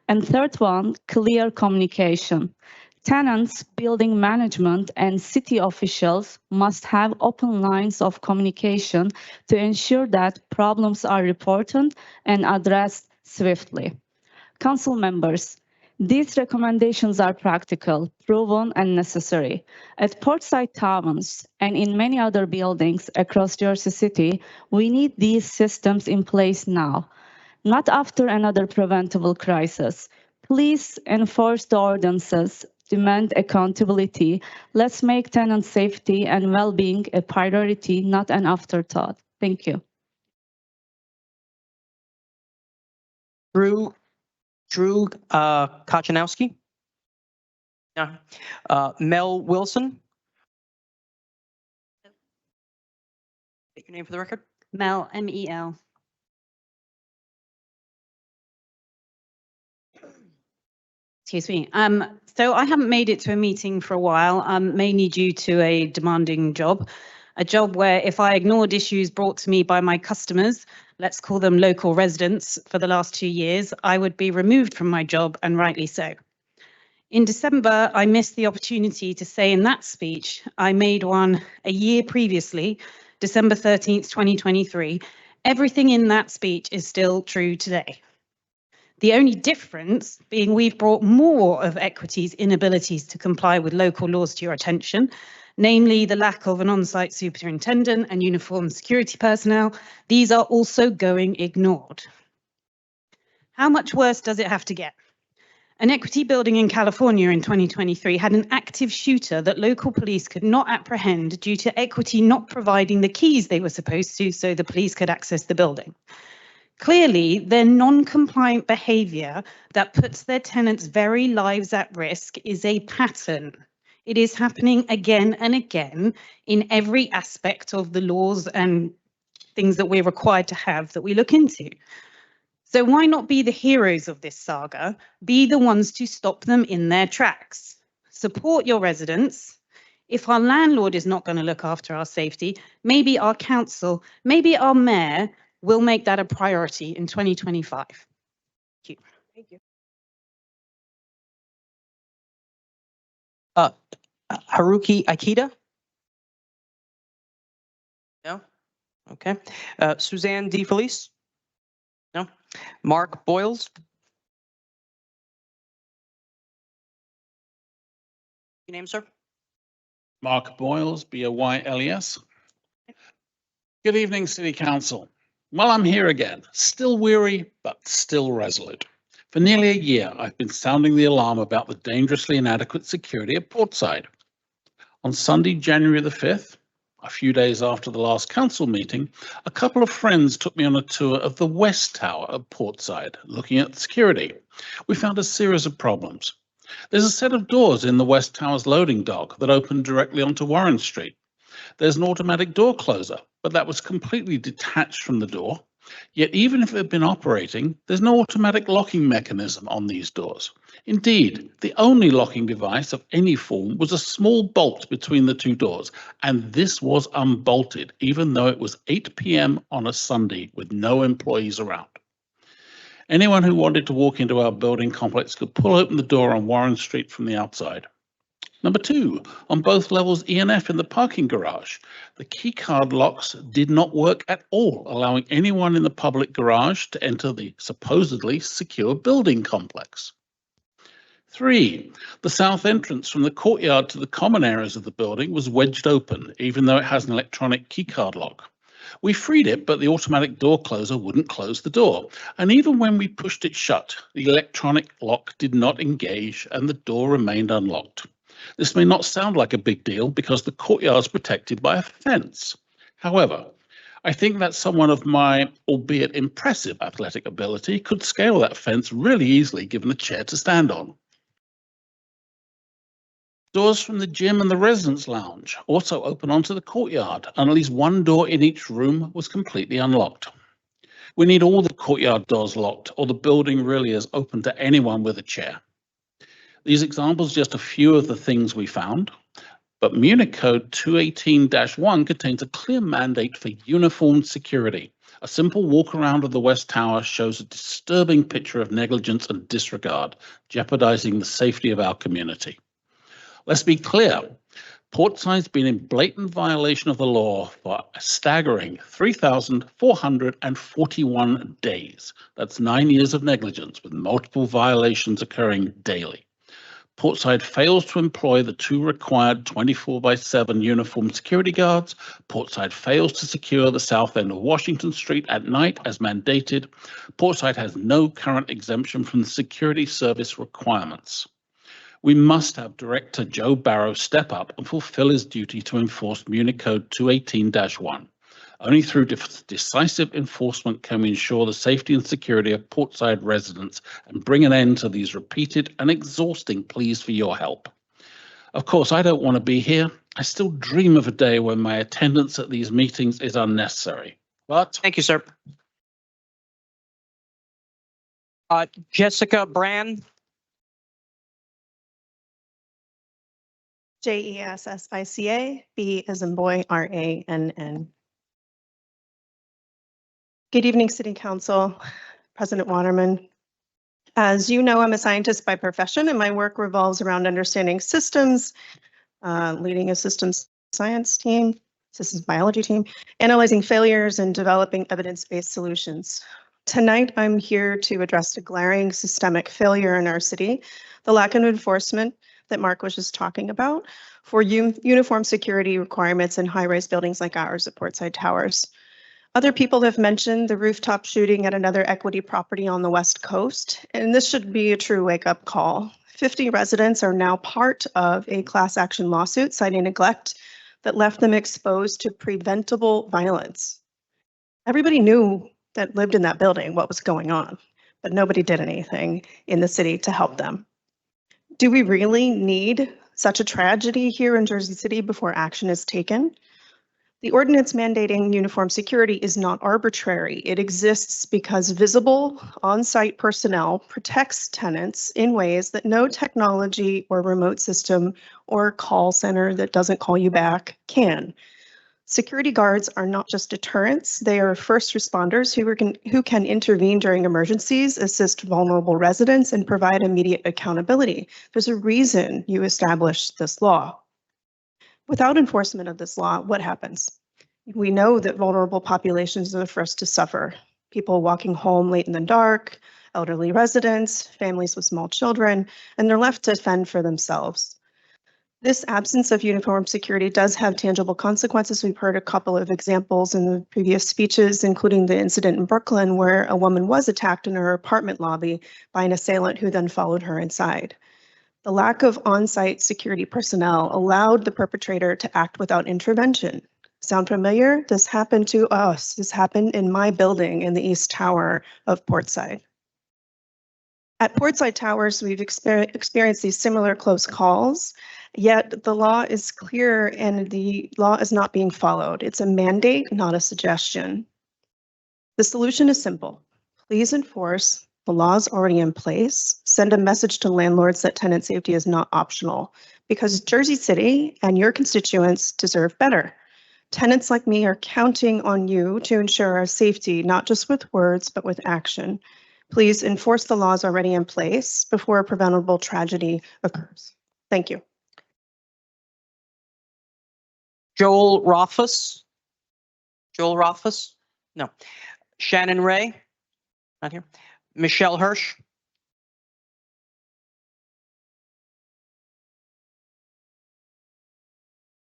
And third one, clear communication. Tenants, building management, and city officials must have open lines of communication to ensure that problems are reported and addressed swiftly. Council members, these recommendations are practical, proven, and necessary. At Portside Towers and in many other buildings across Jersey City, we need these systems in place now, not after another preventable crisis. Please enforce the ordinances, demand accountability. Let's make tenant safety and well-being a priority, not an afterthought. Thank you. Drew Kochanowski. Yeah. Mel Wilson. State your name for the record. Mel, M-E-L. Excuse me. So I haven't made it to a meeting for a while, mainly due to a demanding job, a job where if I ignored issues brought to me by my customers, let's call them local residents, for the last 2 years, I would be removed from my job, and rightly so. In December, I missed the opportunity to say in that speech, I made one a year previously, December 13th, 2023. Everything in that speech is still true today. The only difference being we've brought more of Equity's inabilities to comply with local laws to your attention, namely the lack of an on-site superintendent and uniformed security personnel. These are also going ignored. How much worse does it have to get? An Equity building in California in 2023 had an active shooter that local police could not apprehend due to Equity not providing the keys they were supposed to so the police could access the building. Clearly, their non-compliant behaviour that puts their tenants' very lives at risk is a pattern. It is happening again and again in every aspect of the laws and things that we're required to have that we look into. So why not be the heroes of this saga? Be the ones to stop them in their tracks. Support your residents. If our landlord is not going to look after our safety, maybe our council, maybe our mayor will make that a priority in 2025. Thank you. Thank you. Haruki Akita? No? Okay. Suzanne DeFelice? No? Mark Boyles? Your name, sir? Mark Boyles, B-O-Y-L-E-S. Good evening, City Council. Well, I'm here again, still weary, but still resolute. For nearly a year, I've been sounding the alarm about the dangerously inadequate security at Portside. On Sunday, January the 5th, a few days after the last council meeting, a couple of friends took me on a tour of the West Tower of Portside, looking at security. We found a series of problems. There's a set of doors in the West Tower's loading dock that open directly onto Warren Street. There's an automatic door closer, but that was completely detached from the door. Yet even if it had been operating, there's no automatic locking mechanism on these doors. Indeed, the only locking device of any form was a small bolt between the two doors, and this was unbolted, even though it was 8 p.m. on a Sunday with no employees around. Anyone who wanted to walk into our building complex could pull open the door on Warren Street from the outside. Number 2, on both levels E and F in the parking garage, the keycard locks did not work at all, allowing anyone in the public garage to enter the supposedly secure building complex. 3, the south entrance from the courtyard to the common areas of the building was wedged open, even though it has an electronic keycard lock. We freed it, but the automatic door closer wouldn't close the door. And even when we pushed it shut, the electronic lock did not engage and the door remained unlocked. This may not sound like a big deal because the courtyard is protected by a fence. However, I think that someone of my, albeit impressive, athletic ability could scale that fence really easily given a chair to stand on. Doors from the gym and the residence lounge also open onto the courtyard, and at least one door in each room was completely unlocked. We need all the courtyard doors locked, or the building really is open to anyone with a chair. These examples are just a few of the things we found, but Munich Code 218-1 contains a clear mandate for uniformed security. A simple walk around of the West Tower shows a disturbing picture of negligence and disregard, jeopardizing the safety of our community. Let's be clear, Portside's been in blatant violation of the law for a staggering 3,441 days. That's 9 years of negligence, with multiple violations occurring daily. Portside fails to employ the 2 required 24/7 uniformed security guards. Portside fails to secure the south end of Washington Street at night as mandated. Portside has no current exemption from the security service requirements. We must have Director Joe Barrow step up and fulfill his duty to enforce Munich Code 218-1. Only through decisive enforcement can we ensure the safety and security of Portside residents and bring an end to these repeated and exhausting pleas for your help. Of course, I don't want to be here. I still dream of a day when my attendance at these meetings is unnecessary. But Thank you, sir. Jessica Brand. Jessica, B as in boy, Rann. Good evening, City Council, President Waterman. As you know, I'm a scientist by profession, and my work revolves around understanding systems, leading a systems science team, systems biology team, analyzing failures, and developing evidence-based solutions. Tonight, I'm here to address a glaring systemic failure in our city, the lack of enforcement that Mark was just talking about for uniform security requirements in high-rise buildings like ours at Portside Towers. Other people have mentioned the rooftop shooting at another equity property on the West Coast, and this should be a true wake-up call. 50 residents are now part of a class action lawsuit citing neglect that left them exposed to preventable violence. Everybody knew that lived in that building what was going on, but nobody did anything in the city to help them. Do we really need such a tragedy here in Jersey City before action is taken? The ordinance mandating uniform security is not arbitrary. It exists because visible on-site personnel protects tenants in ways that no technology or remote system or call center that doesn't call you back can. Security guards are not just deterrents, they are first responders who can intervene during emergencies, assist vulnerable residents, and provide immediate accountability. There's a reason you established this law. Without enforcement of this law, what happens? We know that vulnerable populations are the first to suffer. People walking home late in the dark, elderly residents, families with small children, and they're left to fend for themselves. This absence of uniform security does have tangible consequences. We've heard a couple of examples in the previous speeches, including the incident in Brooklyn where a woman was attacked in her apartment lobby by an assailant who then followed her inside. The lack of on-site security personnel allowed the perpetrator to act without intervention. Sound familiar? This happened to us. This happened in my building in the East Tower of Portside. At Portside Towers, we've experienced these similar close calls, yet the law is clear and the law is not being followed. It's a mandate, not a suggestion. The solution is simple. Please enforce the laws already in place. Send a message to landlords that tenant safety is not optional, because Jersey City and your constituents deserve better. Tenants like me are counting on you to ensure our safety, not just with words, but with action. Please enforce the laws already in place before a preventable tragedy occurs. Thank you. Joel Rothfuss? Joel Rothfuss? No. Shannon Ray? Not here. Michelle Hirsch?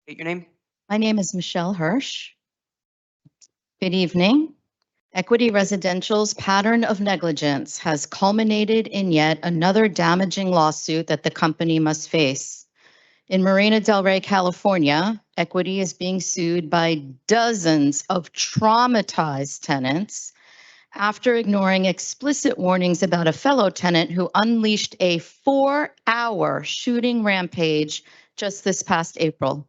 State your name. My name is Michelle Hirsch. Good evening. Equity Residential's pattern of negligence has culminated in yet another damaging lawsuit that the company must face. In Marina del Rey, California, Equity is being sued by dozens of traumatized tenants after ignoring explicit warnings about a fellow tenant who unleashed a 4-hour shooting rampage just this past April.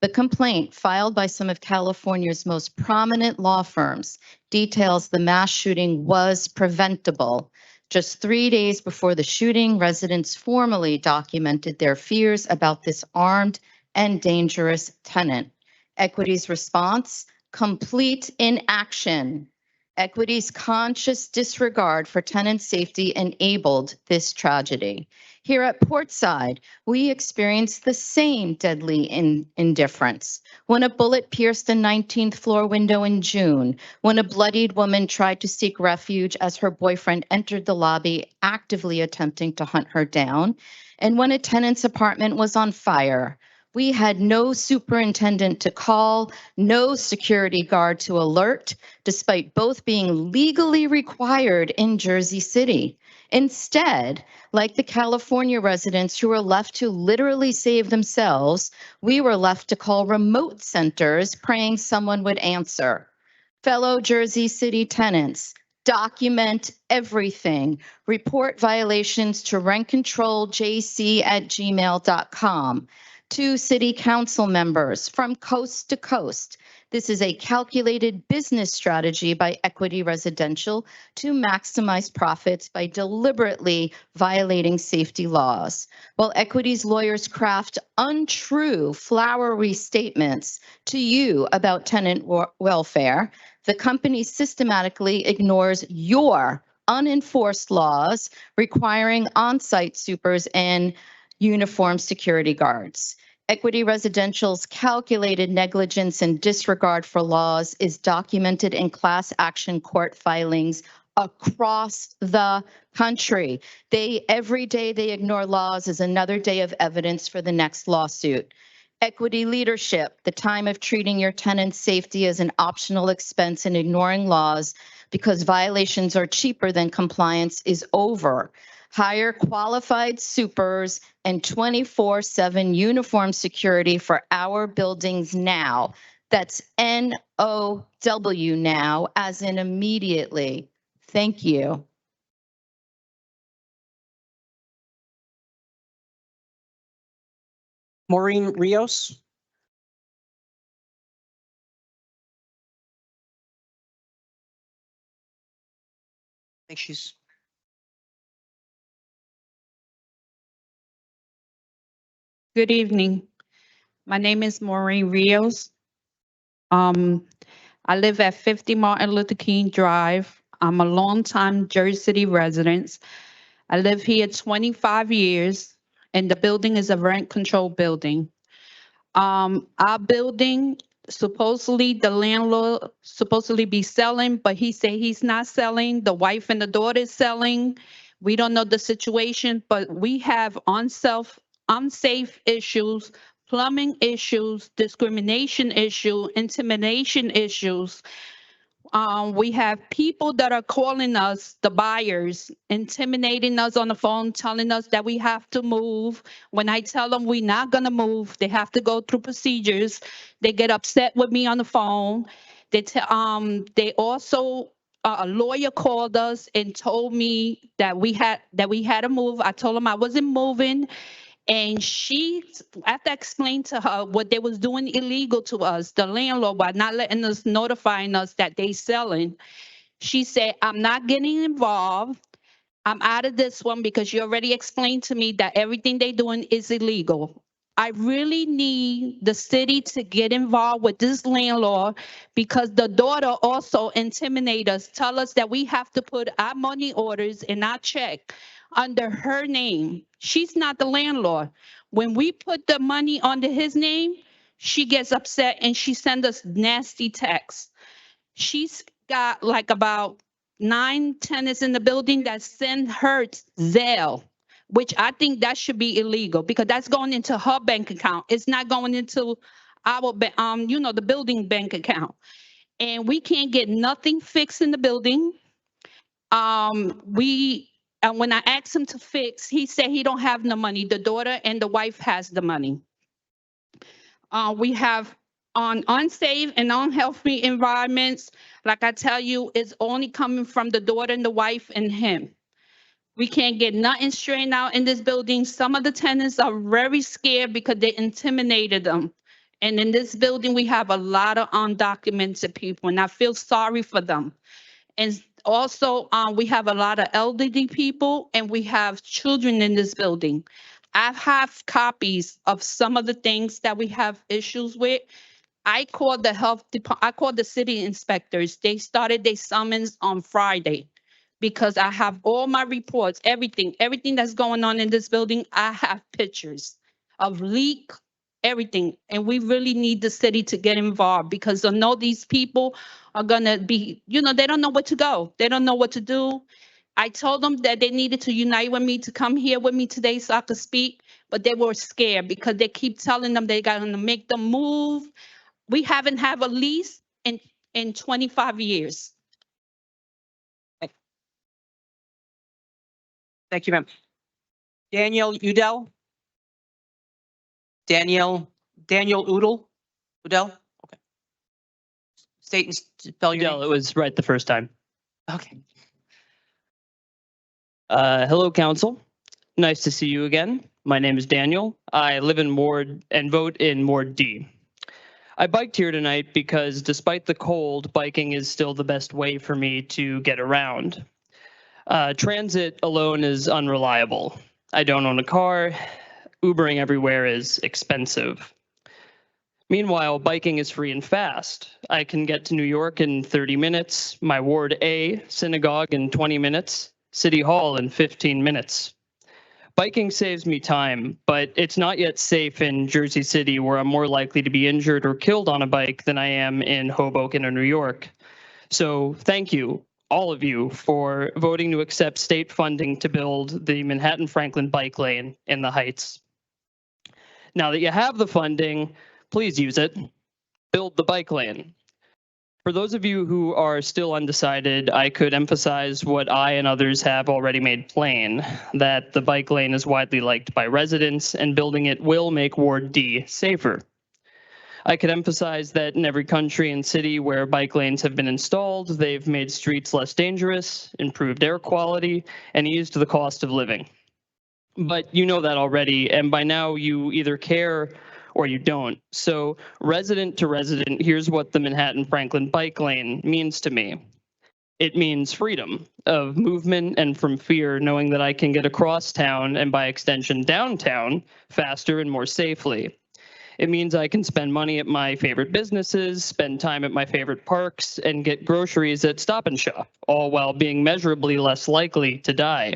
The complaint, filed by some of California's most prominent law firms, details the mass shooting was preventable. Just 3 days before the shooting, residents formally documented their fears about this armed and dangerous tenant. Equity's response: complete inaction. Equity's conscious disregard for tenant safety enabled this tragedy. Here at Portside, we experienced the same deadly indifference. When a bullet pierced a 19th floor window in June, when a bloodied woman tried to seek refuge as her boyfriend entered the lobby, actively attempting to hunt her down, and when a tenant's apartment was on fire. We had no superintendent to call, no security guard to alert, despite both being legally required in Jersey City. Instead, like the California residents who were left to literally save themselves, we were left to call remote centers, praying someone would answer. Fellow Jersey City tenants, document everything. Report violations to rentcontroljc@gmail.com. To city council members from coast to coast. This is a calculated business strategy by Equity Residential to maximize profits by deliberately violating safety laws. While Equity's lawyers craft untrue, flowery statements to you about tenant welfare, the company systematically ignores your unenforced laws requiring on-site supers and uniformed security guards. Equity Residential's calculated negligence and disregard for laws is documented in class action court filings across the country. Every day they ignore laws is another day of evidence for the next lawsuit. Equity leadership, the time of treating your tenant's safety as an optional expense and ignoring laws because violations are cheaper than compliance is over. Hire qualified supers and 24/7 uniform security for our buildings now. That's NOW now, as in immediately. Thank you. Maureen Rios. I think she's. Good evening. My name is Maureen Rios. I live at 50 Martin Luther King Drive. I'm a longtime Jersey City resident. I live here 25 years, and the building is a rent control building. Our building, supposedly the landlord supposedly be selling, but he say he's not selling. The wife and the daughter is selling. We don't know the situation, but we have unsafe issues, plumbing issues, discrimination issue, intimidation issues. We have people that are calling us, the buyers, intimidating us on the phone, telling us that we have to move. When I tell them we're not going to move, they have to go through procedures. They get upset with me on the phone. They also, a lawyer called us and told me that we had to move. I told them I wasn't moving. And she, after I explained to her what they was doing illegal to us, the landlord, by not letting us, notifying us that they selling, she said, I'm not getting involved. I'm out of this one because you already explained to me that everything they doing is illegal. I really need the city to get involved with this landlord because the daughter also intimidate us, tell us that we have to put our money orders and our check under her name. She's not the landlord. When we put the money under his name, she gets upset and she sends us nasty texts. She's got like about 9 tenants in the building that send her Zelle, which I think that should be illegal because that's going into her bank account. It's not going into our, the building bank account. and we can't get nothing fixed in the building. When I asked him to fix, he said he don't have no money. The daughter and the wife has the money. We have on unsafe and unhealthy environments. Like I tell you, it's only coming from the daughter and the wife and him. We can't get nothing straightened out in this building. Some of the tenants are very scared because they intimidated them. And in this building, we have a lot of undocumented people, and I feel sorry for them. And also, we have a lot of elderly people, and we have children in this building. I have copies of some of the things that we have issues with. I called the health department. I called the city inspectors. They started their summons on Friday because I have all my reports, everything that's going on in this building. I have pictures of leak, everything. And we really need the city to get involved because I know these people are going to be, they don't know where to go. They don't know what to do. I told them that they needed to unite with me to come here with me today so I could speak, but they were scared because they keep telling them they're going to make them move. We haven't had a lease in 25 years. Thank you, ma'am. Danielle Udell? Daniel Udell? Udell? Okay. State and spell your name. It was right the first time. Okay. Hello, council. Nice to see you again. My name is Daniel. I live in Ward and vote in Ward D. I biked here tonight because despite the cold, biking is still the best way for me to get around. Transit alone is unreliable. I don't own a car. Ubering everywhere is expensive. Meanwhile, biking is free and fast. I can get to New York in 30 minutes, my Ward A synagogue in 20 minutes, City Hall in 15 minutes. Biking saves me time, but it's not yet safe in Jersey City, where I'm more likely to be injured or killed on a bike than I am in Hoboken or New York. So thank you, all of you, for voting to accept state funding to build the Manhattan-Franklin bike lane in the Heights. Now that you have the funding, please use it. Build the bike lane. For those of you who are still undecided, I could emphasize what I and others have already made plain, that the bike lane is widely liked by residents and building it will make Ward D safer. I could emphasize that in every country and city where bike lanes have been installed, they've made streets less dangerous, improved air quality, and eased the cost of living. But you know that already, and by now you either care or you don't. So resident to resident, here's what the Manhattan-Franklin bike lane means to me. It means freedom of movement and from fear, knowing that I can get across town and by extension downtown faster and more safely. It means I can spend money at my favorite businesses, spend time at my favorite parks, and get groceries at Stop and Shop, all while being measurably less likely to die.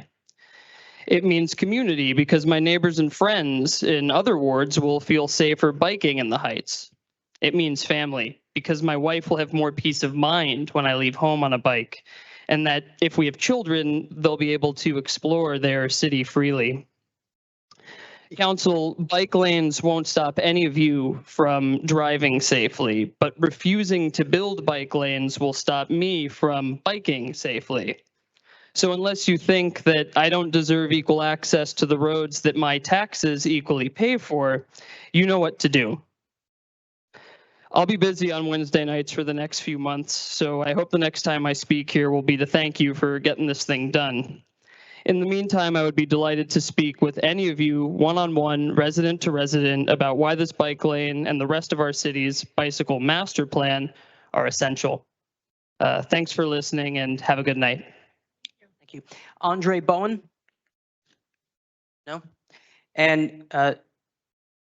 It means community because my neighbors and friends in other wards will feel safer biking in the Heights. It means family because my wife will have more peace of mind when I leave home on a bike, and that if we have children, they'll be able to explore their city freely. Council, bike lanes won't stop any of you from driving safely, but refusing to build bike lanes will stop me from biking safely. So unless you think that I don't deserve equal access to the roads that my taxes equally pay for, you know what to do. I'll be busy on Wednesday nights for the next few months, so I hope the next time I speak here will be to thank you for getting this thing done. In the meantime, I would be delighted to speak with any of you one-on-one, resident to resident, about why this bike lane and the rest of our city's bicycle master plan are essential. Thanks for listening and have a good night. Thank you. Andre Bowen? No? And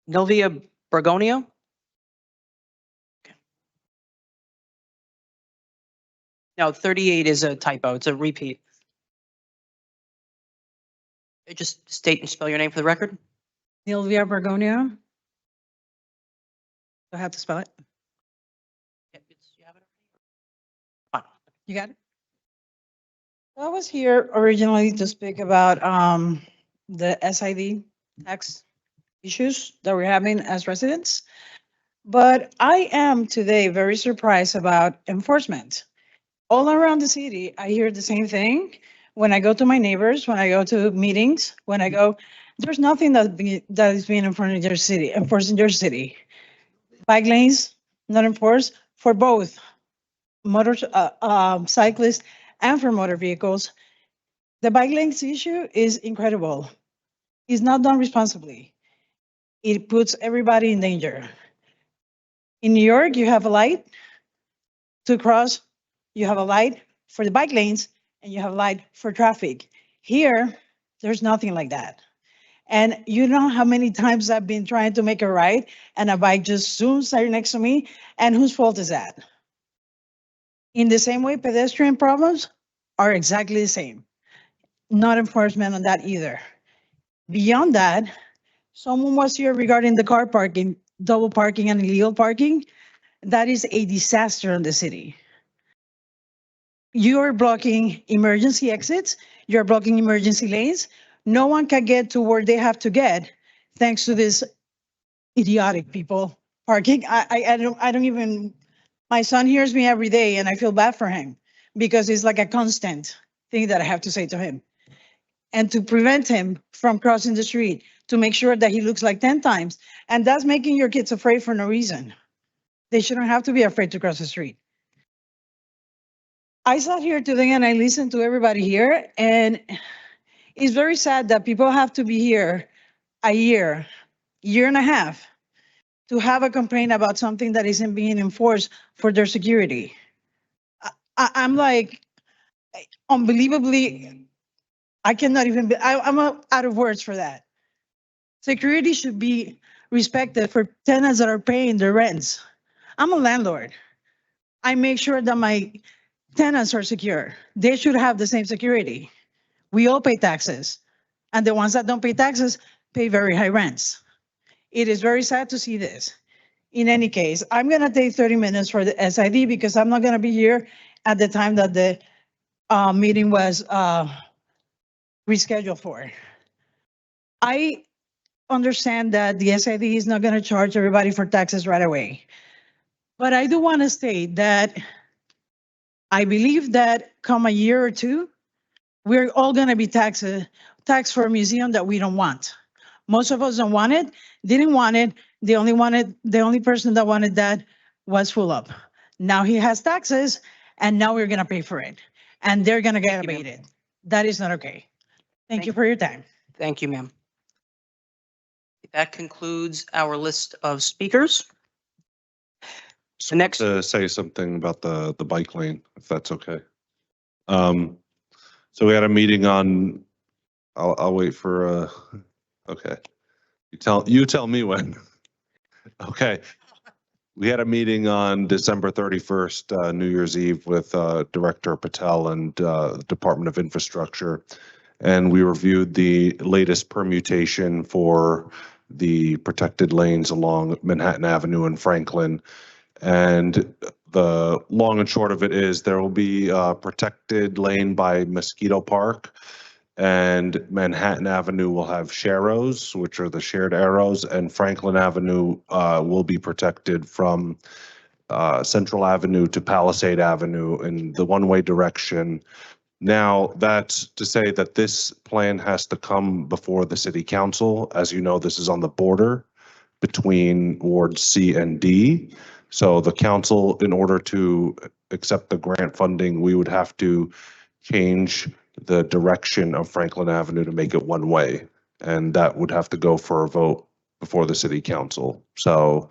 Nilvia Bergonio? Okay. No, 38 is a typo. It's a repeat. Just state and spell your name for the record. Nilvia Bergonio. Do I have to spell it? You got it? I was here originally to speak about the SID tax issues that we're having as residents. But I am today very surprised about enforcement. All around the city, I hear the same thing. When I go to my neighbors, when I go to meetings, there's nothing that is being enforced in your city. Bike lanes, not enforced for both cyclists and for motor vehicles. The bike lanes issue is incredible. It's not done responsibly. It puts everybody in danger. In New York, you have a light to cross, you have a light for the bike lanes, and you have a light for traffic. Here, there's nothing like that. And you know how many times I've been trying to make a right and a bike just zooms right next to me, and whose fault is that? In the same way, pedestrian problems are exactly the same. Not enforcement on that either. Beyond that, someone was here regarding the car parking, double parking and illegal parking. That is a disaster in the city. You're blocking emergency exits, you're blocking emergency lanes. No one can get to where they have to get thanks to this idiotic people parking. I don't even, my son hears me every day and I feel bad for him because it's like a constant thing that I have to say to him. And to prevent him from crossing the street, to make sure that he looks like 10 times. And that's making your kids afraid for no reason. They shouldn't have to be afraid to cross the street. I sat here today and I listened to everybody here, and it's very sad that people have to be here a year and a half to have a complaint about something that isn't being enforced for their security. I'm like, unbelievably, I cannot even, I'm out of words for that. Security should be respected for tenants that are paying their rents. I'm a landlord. I make sure that my tenants are secure. They should have the same security. We all pay taxes, and the ones that don't pay taxes pay very high rents. It is very sad to see this. In any case, I'm gonna take 30 minutes for the SID because I'm not gonna be here at the time that the meeting was rescheduled for. I understand that the SID is not gonna charge everybody for taxes right away. But I do wanna state that I believe that come a year or two, we're all gonna be taxed for a museum that we don't want. Most of us don't want it, didn't want it. The only person that wanted that was Fulop. Now he has taxes, and now we're gonna pay for it, and they're gonna get abated. That is not okay. Thank you for your time. Thank you, ma'am. That concludes our list of speakers. The next to say something about the bike lane, if that's okay. So we had a meeting on. I'll wait for. Okay, you tell me when. Okay, we had a meeting on December 31st, New Year's Eve, with Director Patel and Department of Infrastructure, and we reviewed the latest permutation for the protected lanes along Manhattan Avenue and Franklin. And the long and short of it is there will be a protected lane by Mosquito Park, and Manhattan Avenue will have sharrows, which are the shared arrows, and Franklin Avenue will be protected from Central Avenue to Palisade Avenue in the one-way direction. Now, that's to say that this plan has to come before the city council. As you know, this is on the border between wards C and D. So the council, in order to accept the grant funding, we would have to change the direction of Franklin Avenue to make it one way. And that would have to go for a vote before the city council. So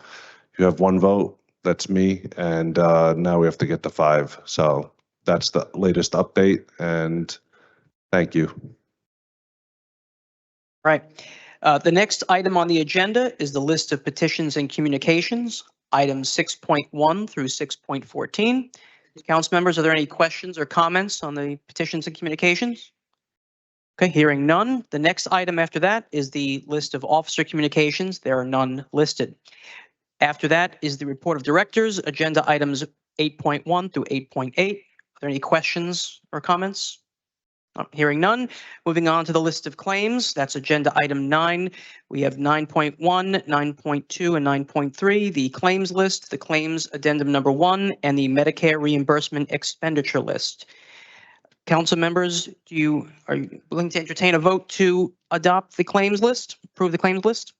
you have one vote, that's me, and now we have to get to 5. So that's the latest update, and thank you. Right. The next item on the agenda is the list of petitions and communications, items 6.1 through 6.14. Council members, are there any questions or comments on the petitions and communications? Okay, hearing none. The next item after that is the list of officer communications. There are none listed. After that is the report of directors, agenda items 8.1 through 8.8. Are there any questions or comments? Hearing none. Moving on to the list of claims. That's agenda item 9. We have 9.1, 9.2, and 9.3, the claims list, the claims addendum number 1, and the Medicare reimbursement expenditure list. Council members, are you willing to entertain a vote to adopt the claims list, approve the claims list?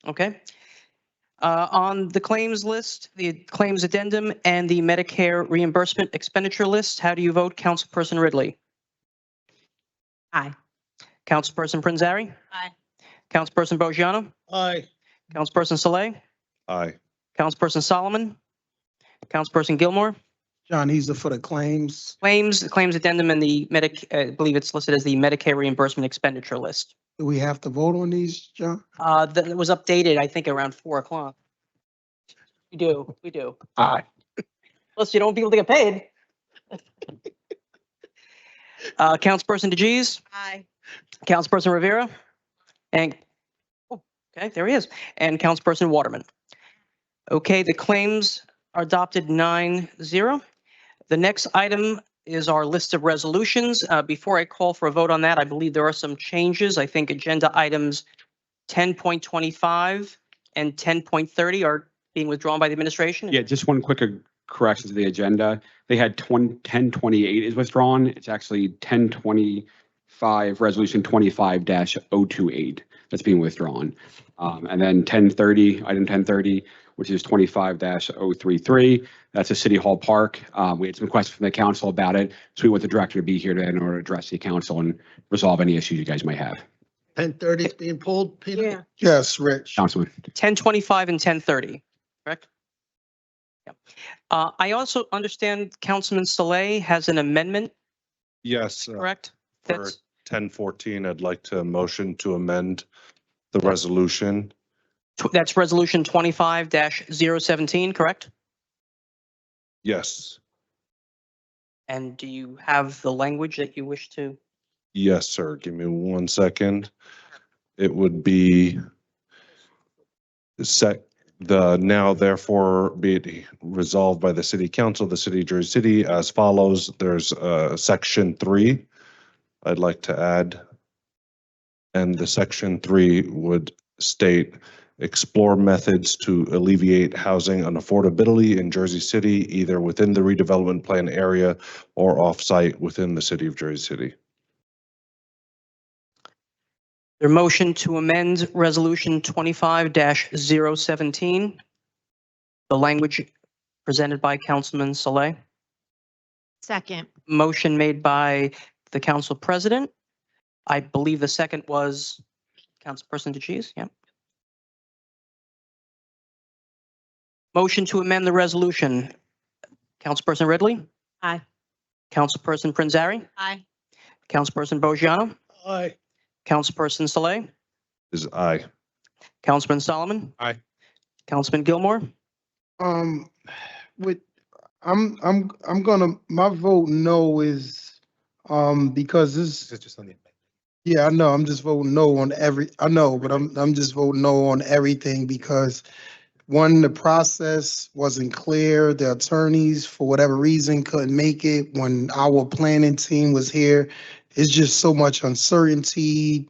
Okay. On the claims list, the claims addendum and the Medicare reimbursement expenditure list, how do you vote, Councilperson Ridley? Aye. Councilperson Prinzari? Aye. Councilperson Bogiano? Aye. Councilperson Saleh? Aye. Councilperson Solomon? Councilperson Gilmore? John, these are for the claims. Claims, the claims addendum and the I believe it's listed as the Medicare reimbursement expenditure list. Do we have to vote on these, John? That was updated, I think, around 4 o'clock. We do. Aye. Plus, you don't want people to get paid. Councilperson DeGise? Aye. Councilperson Rivera? And, okay, there he is. And Councilperson Waterman. Okay, the claims are adopted 9-0. The next item is our list of resolutions. Before I call for a vote on that, I believe there are some changes. I think agenda items 10.25 and 10.30 are being withdrawn by the administration. Yeah, just one quick correction to the agenda. They had 1028 is withdrawn. It's actually 1025, resolution 25-028 that's being withdrawn. And then 1030, item 1030, which is 25-033. That's a City Hall Park. We had some questions from the council about it, so we want the director to be here in order to address the council and resolve any issues you guys might have. 10:30 is being pulled, Peter? Yeah. Yes, Rich. Councilman. 1025 and 1030, correct? Yeah. I also understand Councilman Saleh has an amendment, Yes. correct? For That's 1014, I'd like to motion to amend the resolution. that's resolution 25-017, correct? Yes. And do you have the language that you wish to? Yes, sir. Give me 1 second. It would be now therefore be it resolved by the City Council of the City of Jersey City as follows. There's section 3 I'd like to add. And the section 3 would state explore methods to alleviate housing unaffordability in Jersey City, either within the redevelopment plan area or off-site within the City of Jersey City. Their motion to amend resolution 25-017, the language presented by Councilman Saleh. Second. Motion made by the council president. I believe the second was Councilperson DeGise, yeah. Motion to amend the resolution. Councilperson Ridley? Aye. Councilperson Prinzari? Aye. Councilperson Bogiano? Aye. Councilperson Saleh? Is aye. Councilman Solomon? Aye. Councilman Gilmore? With I'm gonna, my vote no is because this is just on the. Yeah, I know. I'm just voting no on I know, but I'm just voting no on everything because one, the process wasn't clear. The attorneys, for whatever reason, couldn't make it when our planning team was here. It's just so much uncertainty.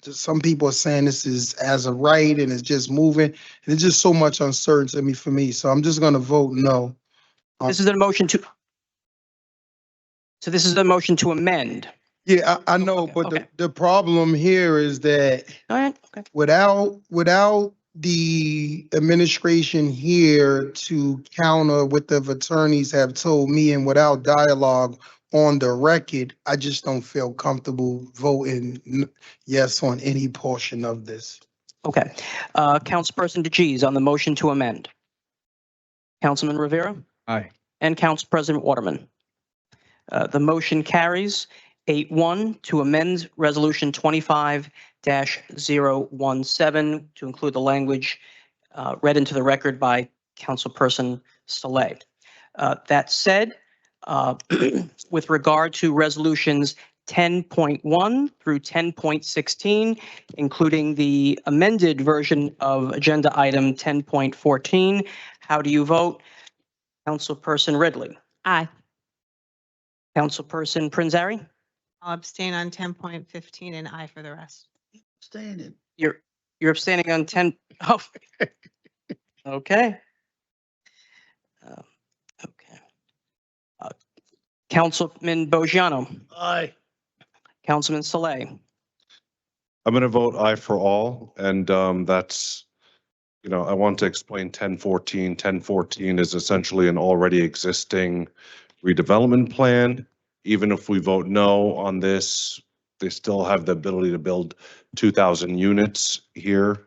Some people are saying this is as of right and it's just moving. And it's just so much uncertainty for me. So I'm just gonna vote no. This is a motion to. So this is a motion to amend. Yeah, I know, Okay, but okay. the problem here is that All right, okay. without the administration here to counter what the attorneys have told me and without dialogue on the record, I just don't feel comfortable voting yes on any portion of this. Okay. Councilperson DeGise on the motion to amend. Councilman Rivera? Aye. And Council President Waterman. The motion carries 8-1 to amend Resolution 25-017 to include the language read into the record by Councilperson Saleh. That said, with regard to resolutions 10.1 through 10.16, including the amended version of agenda item 10.14, how do you vote? Councilperson Ridley. Aye. Councilperson Prinzary? I'll abstain on 10.15 and aye for the rest. Abstaining. You're abstaining on 10. Oh, okay. Okay. Councilman Bogiano, Aye. Councilman Saleh, I'm going to vote aye for all, and that's, I want to explain 1014. 1014 is essentially an already existing redevelopment plan. Even if we vote no on this, they still have the ability to build 2,000 units here.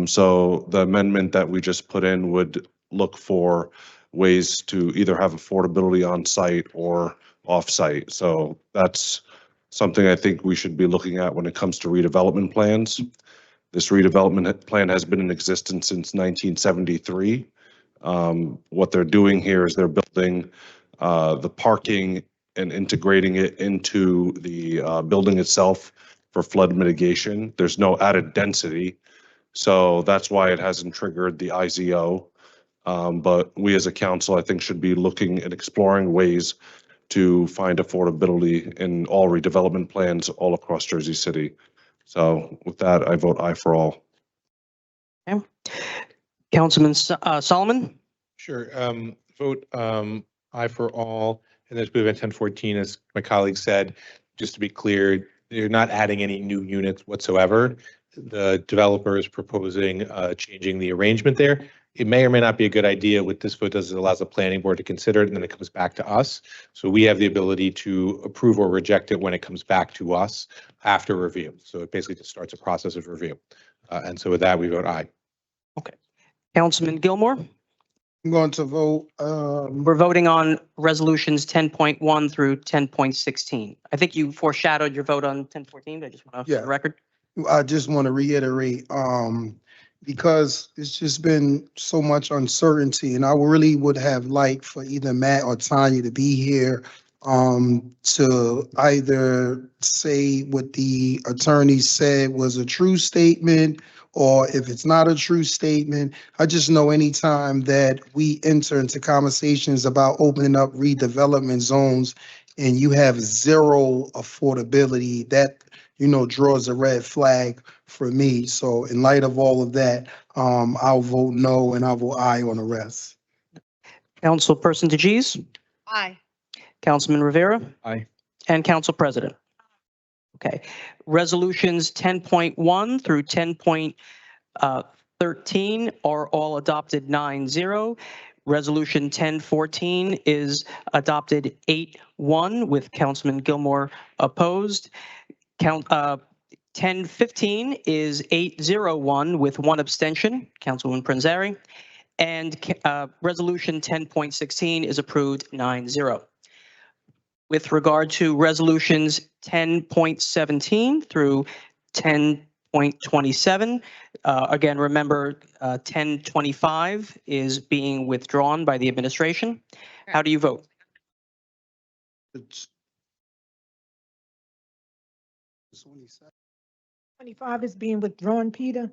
So the amendment that we just put in would look for ways to either have affordability on site or off site. So that's something I think we should be looking at when it comes to redevelopment plans. This redevelopment plan has been in existence since 1973. What they're doing here is they're building the parking and integrating it into the building itself for flood mitigation. There's no added density, so that's why it hasn't triggered the IZO. But we as a council, I think, should be looking and exploring ways to find affordability in all redevelopment plans all across Jersey City. So with that, I vote aye for all. okay. Councilman Solomon, Sure. Vote aye for all. And let's move on 1014, as my colleague said, just to be clear, they're not adding any new units whatsoever. The developer is proposing changing the arrangement there. It may or may not be a good idea. What this vote does is it allows the planning board to consider it, and then it comes back to us. So we have the ability to approve or reject it when it comes back to us after review. So it basically just starts a process of review. And so with that, we vote aye. okay. Councilman Gilmore, I'm going to vote, we're voting on resolutions 10.1 through 10.16. I think you foreshadowed your vote on 1014. I just want to, Yeah. for the record. I just want to reiterate, because it's just been so much uncertainty, and I really would have liked for either Matt or Tanya to be here to either say what the attorney said was a true statement, or if it's not a true statement. I just know anytime that we enter into conversations about opening up redevelopment zones and you have zero affordability, that draws a red flag for me. So in light of all of that, I'll vote no and I'll vote aye on the rest. Councilperson DeGise, Aye. Councilman Rivera, Aye. and Council President. Okay. Resolutions 10.1 through 10.13 are all adopted 9-0. Resolution 1014 is adopted 8-1 with Councilman Gilmore opposed. 1015 is 8-0-1 with one abstention, Councilwoman Prinzary. And resolution 10.16 is approved 9-0. With regard to resolutions 10.17 through 10.27, again, remember 1025 is being withdrawn by the administration. How do you vote? 25 is being withdrawn, Peter.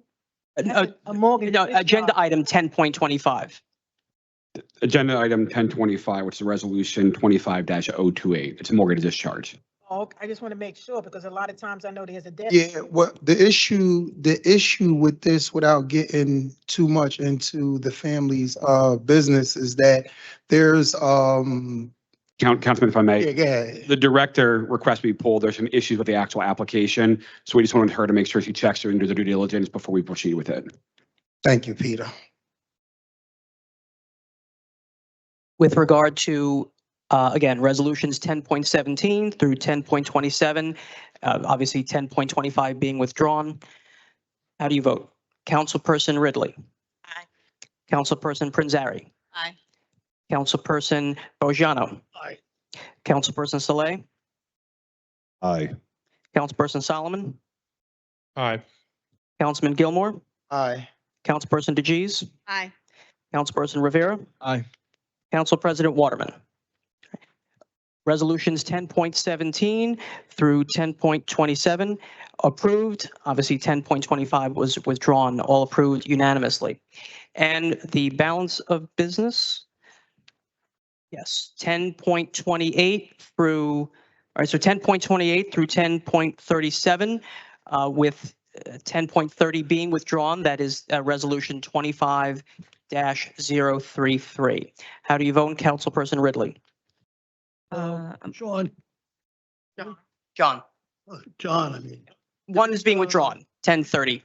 A mortgage. No, agenda item 10.25. Agenda item 1025, which is resolution 25-028. It's a mortgage discharge. Oh, I just want to make sure because a lot of times I know there's a deadline. Yeah, well, the issue with this, without getting too much into the family's business, is that there's Councilman, if I may. Yeah, go ahead. The director requests be pulled. There's some issues with the actual application. So we just wanted her to make sure she checks her and does the due diligence before we proceed with it. Thank you, Peter. With regard to, again, resolutions 10.17 through 10.27, obviously 10.25 being withdrawn. How do you vote? Councilperson Ridley. Aye. Councilperson Prinzary. Aye. Councilperson Bogiano. Aye. Councilperson Saleh. Aye. Councilperson Solomon. Aye. Councilman Gilmore. Aye. Councilperson DeGise. Aye. Councilperson Rivera. Aye. Council President Waterman. Resolutions 10.17 through 10.27 approved. Obviously, 10.25 was withdrawn, all approved unanimously. And the balance of business, Yes, 10.28 through, all right, so 10.28 through 10.37, with 10.30 being withdrawn. That is Resolution 25-033. How do you vote, Councilperson Ridley? Sean, John, John, I mean, one is being withdrawn, 10:30.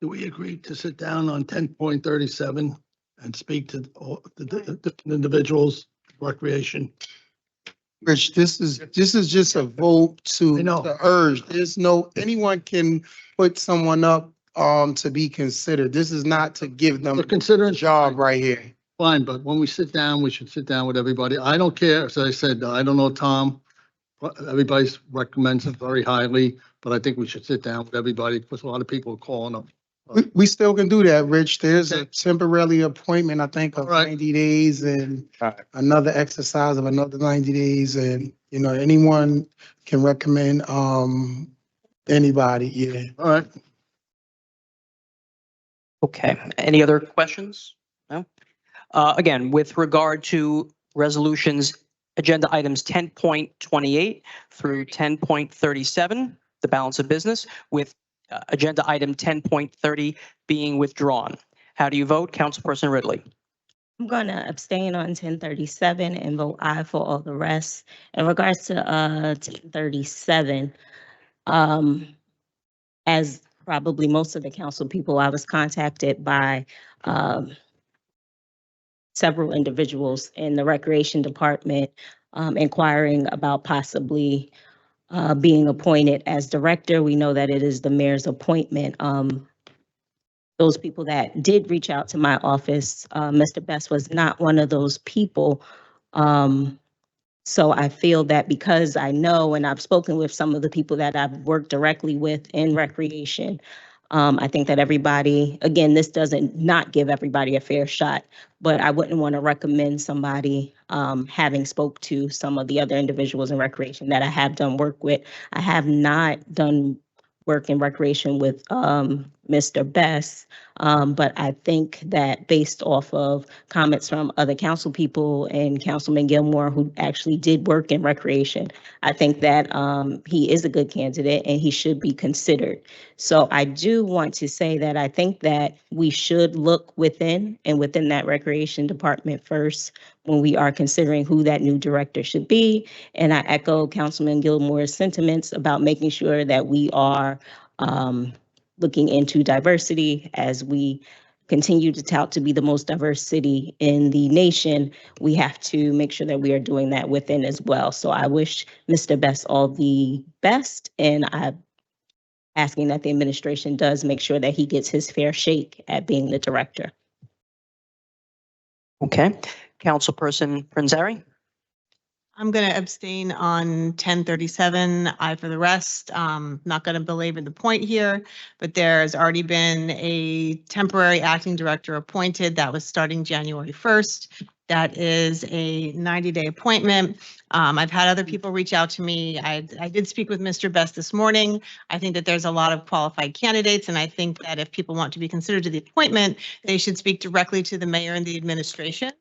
do we agree to sit down on 10.37 and speak to all the individuals, recreation? Rich, this is just a vote I know. to urge. There's no, anyone can put someone up to be considered. This is not to give them We're considering a job right here. Fine, but when we sit down, we should sit down with everybody. I don't care. As I said, I don't know Tom. Everybody recommends it very highly, but I think we should sit down with everybody because a lot of people are calling them. We still can do that, Rich. There's a temporary appointment, I think, of Right. 90 days and another exercise of another 90 days. And, you know, anyone can recommend anybody, yeah. All right. Okay, any other questions? No? Again, with regard to resolutions, agenda items 10.28 through 10.37, the balance of business, with agenda item 10.30 being withdrawn. How do you vote, Councilperson Ridley? I'm going to abstain on 1037 and vote aye for all the rest. In regards to 1037, as probably most of the council people, I was contacted by several individuals in the recreation department inquiring about possibly being appointed as director. We know that it is the mayor's appointment. Those people that did reach out to my office, Mr. Best was not one of those people. So I feel that because I know and I've spoken with some of the people that I've worked directly with in recreation, I think that everybody, again, this doesn't not give everybody a fair shot, but I wouldn't want to recommend somebody having spoke to some of the other individuals in recreation that I have done work with. I have not done work in recreation with Mr. Best, but I think that based off of comments from other council people and Councilman Gilmore, who actually did work in recreation, I think that he is a good candidate and he should be considered. So I do want to say that I think that we should look within that recreation department first when we are considering who that new director should be. And I echo Councilman Gilmore's sentiments about making sure that we are looking into diversity as we continue to tout to be the most diverse city in the nation. We have to make sure that we are doing that within as well. So I wish Mr. Best all the best, and I'm asking that the administration does make sure that he gets his fair shake at being the director. Okay, Councilperson Prinzari? I'm going to abstain on 1037, aye for the rest. Not going to belabor the point here, but there's already been a temporary acting director appointed that was starting January 1st. That is a 90-day appointment. I've had other people reach out to me. I did speak with Mr. Best this morning. I think that there's a lot of qualified candidates, and I think that if people want to be considered to the appointment, they should speak directly to the mayor and the administration,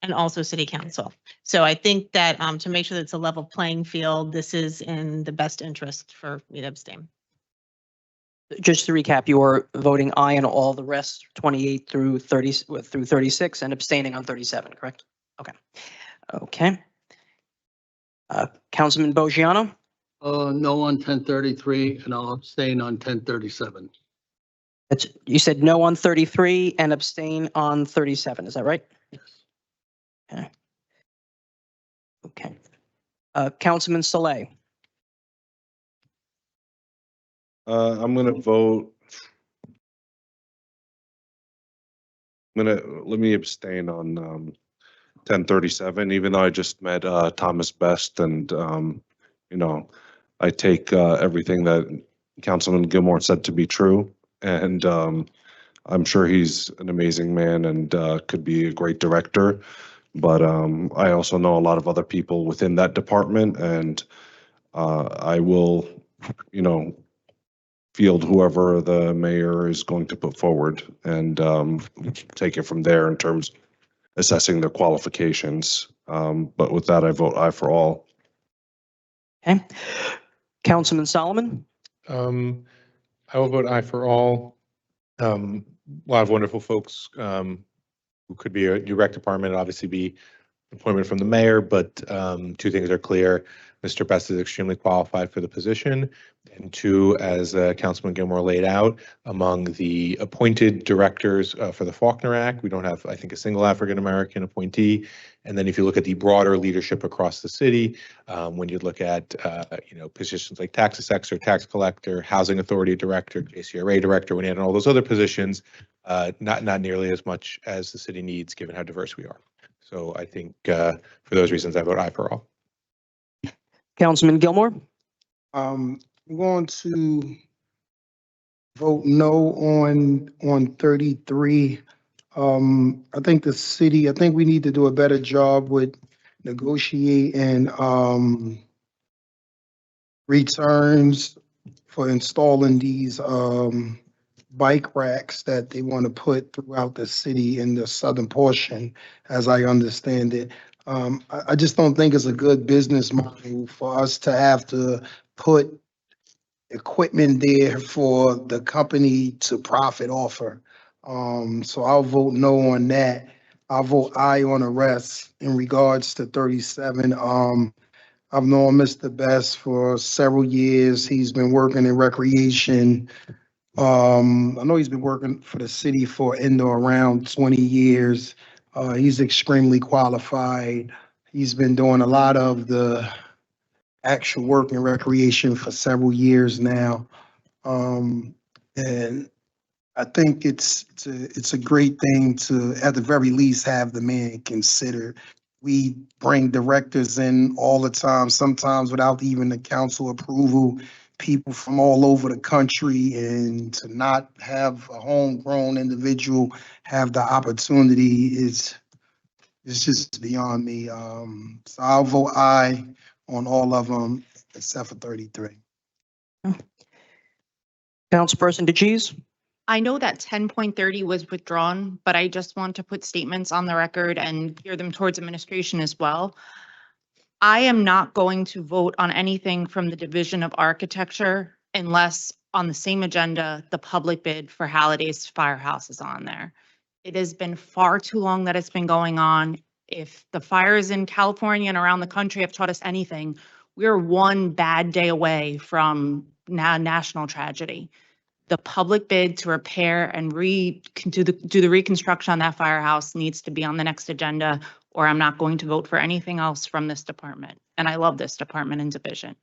and also city council. So I think that to make sure that it's a level playing field, this is in the best interest for me to abstain. Just to recap, you're voting aye on all the rest, 28 through 30 through 36, and abstaining on 37, correct? Okay. Okay. Councilman Bogiano? No on 1033 and I'll abstain on 1037. You said no on 33 and abstain on 37, is that right? Yes. Okay. Okay. Councilman Saleh? I'm gonna vote. Let me abstain on 1037, even though I just met Thomas Best, and you know, I take everything that Councilman Gilmore said to be true, and I'm sure he's an amazing man and could be a great director. But I also know a lot of other people within that department, and I will, you know, field whoever the mayor is going to put forward and take it from there in terms of assessing their qualifications. But with that, I vote aye for all. Okay. Councilman Solomon? I will vote aye for all. A lot of wonderful folks who could be a new rec department, obviously be appointment from the mayor, but two things are clear. Mr. Best is extremely qualified for the position. And two, as Councilman Gilmore laid out, among the appointed directors for the Faulkner Act, we don't have, I think, a single African-American appointee. And then if you look at the broader leadership across the city, when you look at, positions like tax assessor, tax collector, housing authority director, JCRA director, when you add all those other positions, not nearly as much as the city needs, given how diverse we are. So I think for those reasons, I vote aye for all. Councilman Gilmore? I'm going to vote no on 33. I think I think we need to do a better job with negotiating returns for installing these bike racks that they want to put throughout the city in the southern portion, as I understand it. I just don't think it's a good business model for us to have to put equipment there for the company to profit offer. So I'll vote no on that. I'll vote aye on the rest. In regards to 37, I've known Mr. Best for several years. He's been working in recreation. I know he's been working for the city for around 20 years. He's extremely qualified. He's been doing a lot of the actual work in recreation for several years now. And I think it's a great thing to, at the very least, have the man considered. We bring directors in all the time, sometimes without even the council approval, people from all over the country, and to not have a homegrown individual have the opportunity is just beyond me. So I'll vote aye on all of them except for 33. Councilperson DeChese? I know that 10.30 was withdrawn, but I just want to put statements on the record and gear them towards administration as well. I am not going to vote on anything from the Division of Architecture unless on the same agenda, the public bid for Halliday's Firehouse is on there. It has been far too long that it's been going on. If the fires in California and around the country have taught us anything, we're one bad day away from national tragedy. The public bid to repair and do the reconstruction on that firehouse needs to be on the next agenda, or I'm not going to vote for anything else from this department. And I love this department and division.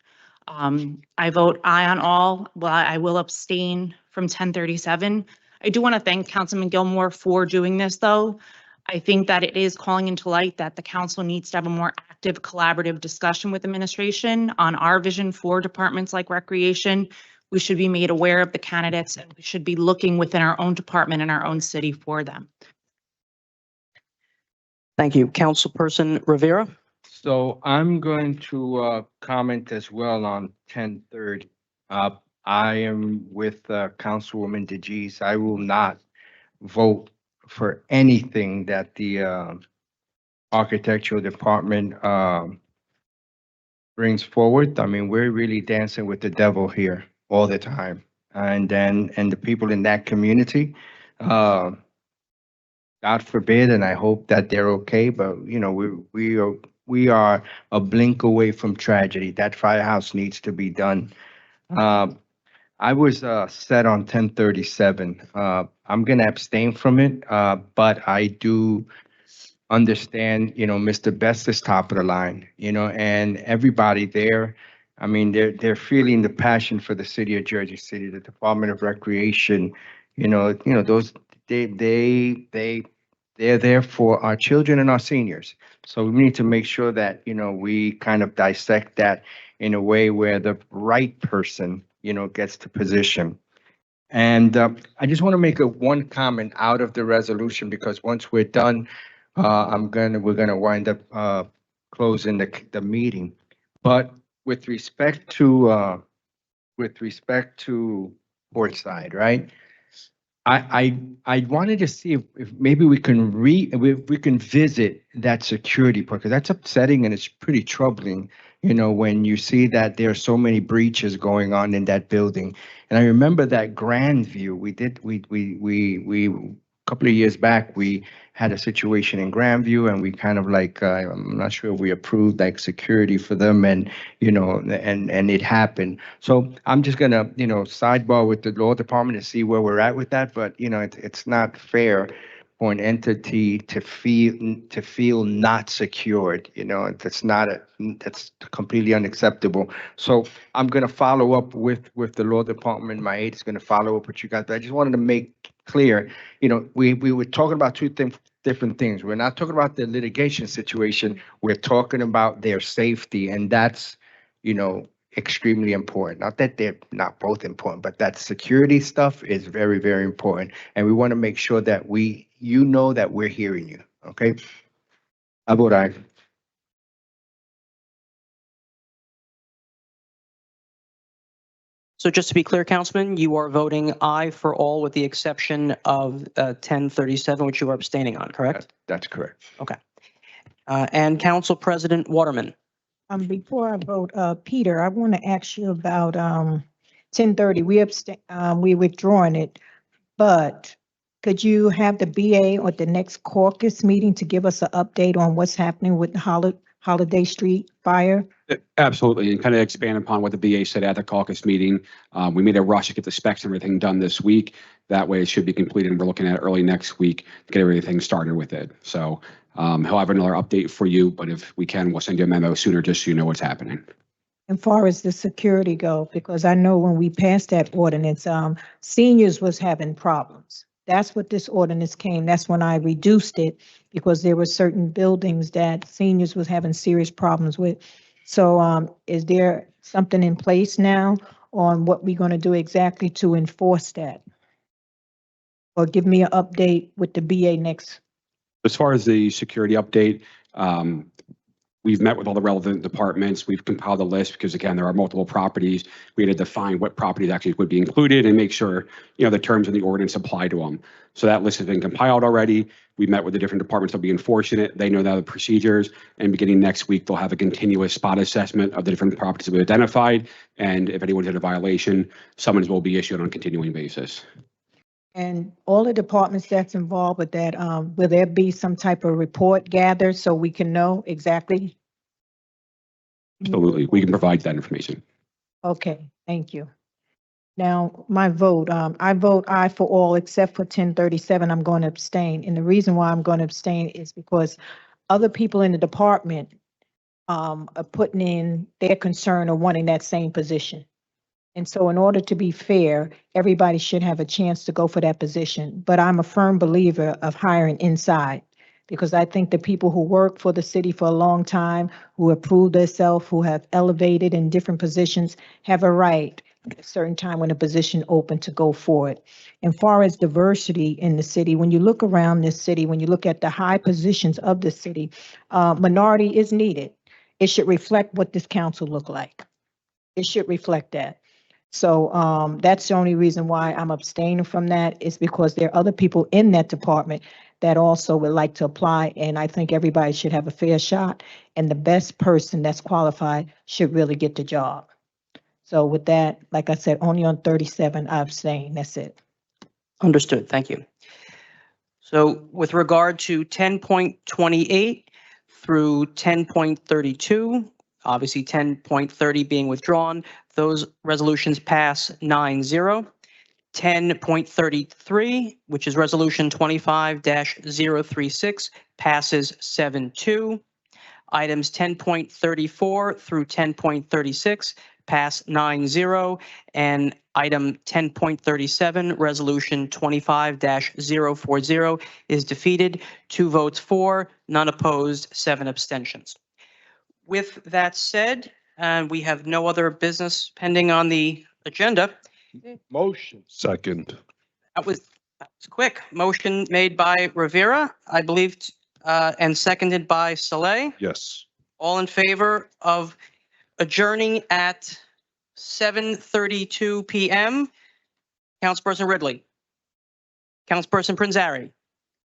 I vote aye on all. Well, I will abstain from 1037. I do want to thank Councilman Gilmore for doing this, though. I think that it is calling into light that the council needs to have a more active collaborative discussion with administration on our vision for departments like recreation. We should be made aware of the candidates, and we should be looking within our own department and our own city for them. Thank you. Councilperson Rivera? So I'm going to comment as well on 1030. I am with Councilwoman DeGise. I will not vote for anything that the architectural department brings forward. I mean, we're really dancing with the devil here all the time. And the people in that community, God forbid, and I hope that they're okay, but we are a blink away from tragedy. That firehouse needs to be done. I was set on 1037. I'm gonna abstain from it, but I do understand, Mr. Best is top of the line, and everybody there. I mean, they're feeling the passion for the city of Jersey City, the Department of Recreation. Those they're there for our children and our seniors. So we need to make sure that we kind of dissect that in a way where the right person gets to position. And I just want to make one comment out of the resolution, because once we're done, we're gonna wind up closing the meeting. But with respect to Portside, right? I wanted to see if maybe we can if we can visit that security part, because that's upsetting and it's pretty troubling, when you see that there are so many breaches going on in that building. And I remember that Grandview, a couple of years back, we had a situation in Grandview and we kind of like, I'm not sure if we approved like security for them and it happened. So I'm just gonna, sidebar with the law department to see where we're at with that, but it's not fair for an entity to feel not secured, that's completely unacceptable. So I'm gonna follow up with the law department. My aide is gonna follow up with you guys, but I just wanted to make clear, we were talking about different things. We're not talking about the litigation situation. We're talking about their safety, and that's, extremely important. Not that they're not both important, but that security stuff is very, very important. And we want to make sure that that we're hearing you. Okay. I vote aye. So just to be clear, Councilman, you are voting aye for all with the exception of 1037, which you are abstaining on, correct? That's correct. Okay. And Council President Waterman. Before I vote, Peter, I want to ask you about 1030. We withdrawing it, but could you have the BA at the next caucus meeting to give us an update on what's happening with the Holiday Street fire? Absolutely, and kind of expand upon what the BA said at the caucus meeting. We made a rush to get the specs and everything done this week. That way it should be completed, and we're looking at early next week to get everything started with it. So he'll have another update for you, but if we can, we'll send you a memo sooner just so you know what's happening. As far as the security go, because I know when we passed that ordinance, seniors was having problems. That's what this ordinance came. That's when I reduced it because there were certain buildings that seniors was having serious problems with. So is there something in place now on what we're going to do exactly to enforce that? Or give me an update with the BA next. As far as the security update, we've met with all the relevant departments. We've compiled a list because, again, there are multiple properties. We had to define what properties actually would be included and make sure, the terms in the ordinance apply to them. So that list has been compiled already. We've met with the different departments that'll be enforcing it. They know now the procedures, and beginning next week, they'll have a continuous spot assessment of the different properties that we identified. And if anyone's in a violation, summons will be issued on a continuing basis. And all the departments that's involved with that, will there be some type of report gathered so we can know exactly? Absolutely, we can provide that information. Okay, thank you. Now, my vote, I vote aye for all except for 1037. I'm going to abstain. And the reason why I'm going to abstain is because other people in the department are putting in their concern or wanting that same position. And so in order to be fair, everybody should have a chance to go for that position. But I'm a firm believer of hiring inside because I think the people who work for the city for a long time, who have proved themselves, who have elevated in different positions, have a right at a certain time when a position open to go for it. And far as diversity in the city, when you look around this city, when you look at the high positions of the city, minority is needed. It should reflect what this council look like. It should reflect that. So that's the only reason why I'm abstaining from that is because there are other people in that department that also would like to apply. And I think everybody should have a fair shot. And the best person that's qualified should really get the job. So with that, like I said, only on 37, I abstain. That's it. Understood. Thank you. So with regard to 10.28 through 10.32, obviously 10.30 being withdrawn, those resolutions pass 9-0. 10.33, which is resolution 25-036, passes 7-2. Items 10.34 through 10.36 pass 9-0, and item 10.37, resolution 25-040 is defeated. 2 votes for, none opposed, 7 abstentions. With that said, we have no other business pending on the agenda. Motion. Second. That was quick. Motion made by Rivera, I believe, and seconded by Saleh. Yes. All in favor of adjourning at 7:32 p.m. Councilperson Ridley. Councilperson Prinzari,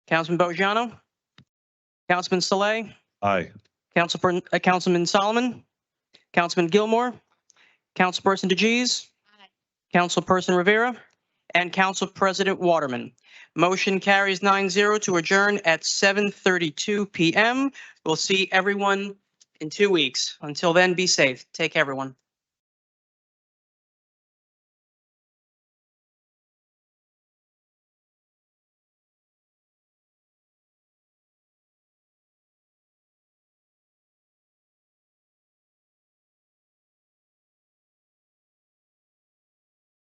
Councilman Bojano, Councilman Saleh, Aye. Councilman Solomon, Councilman Gilmore, Councilperson DeGeez, Councilperson Rivera, and Council President Waterman. Motion carries 9-0 to adjourn at 7:32 PM. We'll see everyone in 2 weeks. Until then, be safe. Take care, everyone.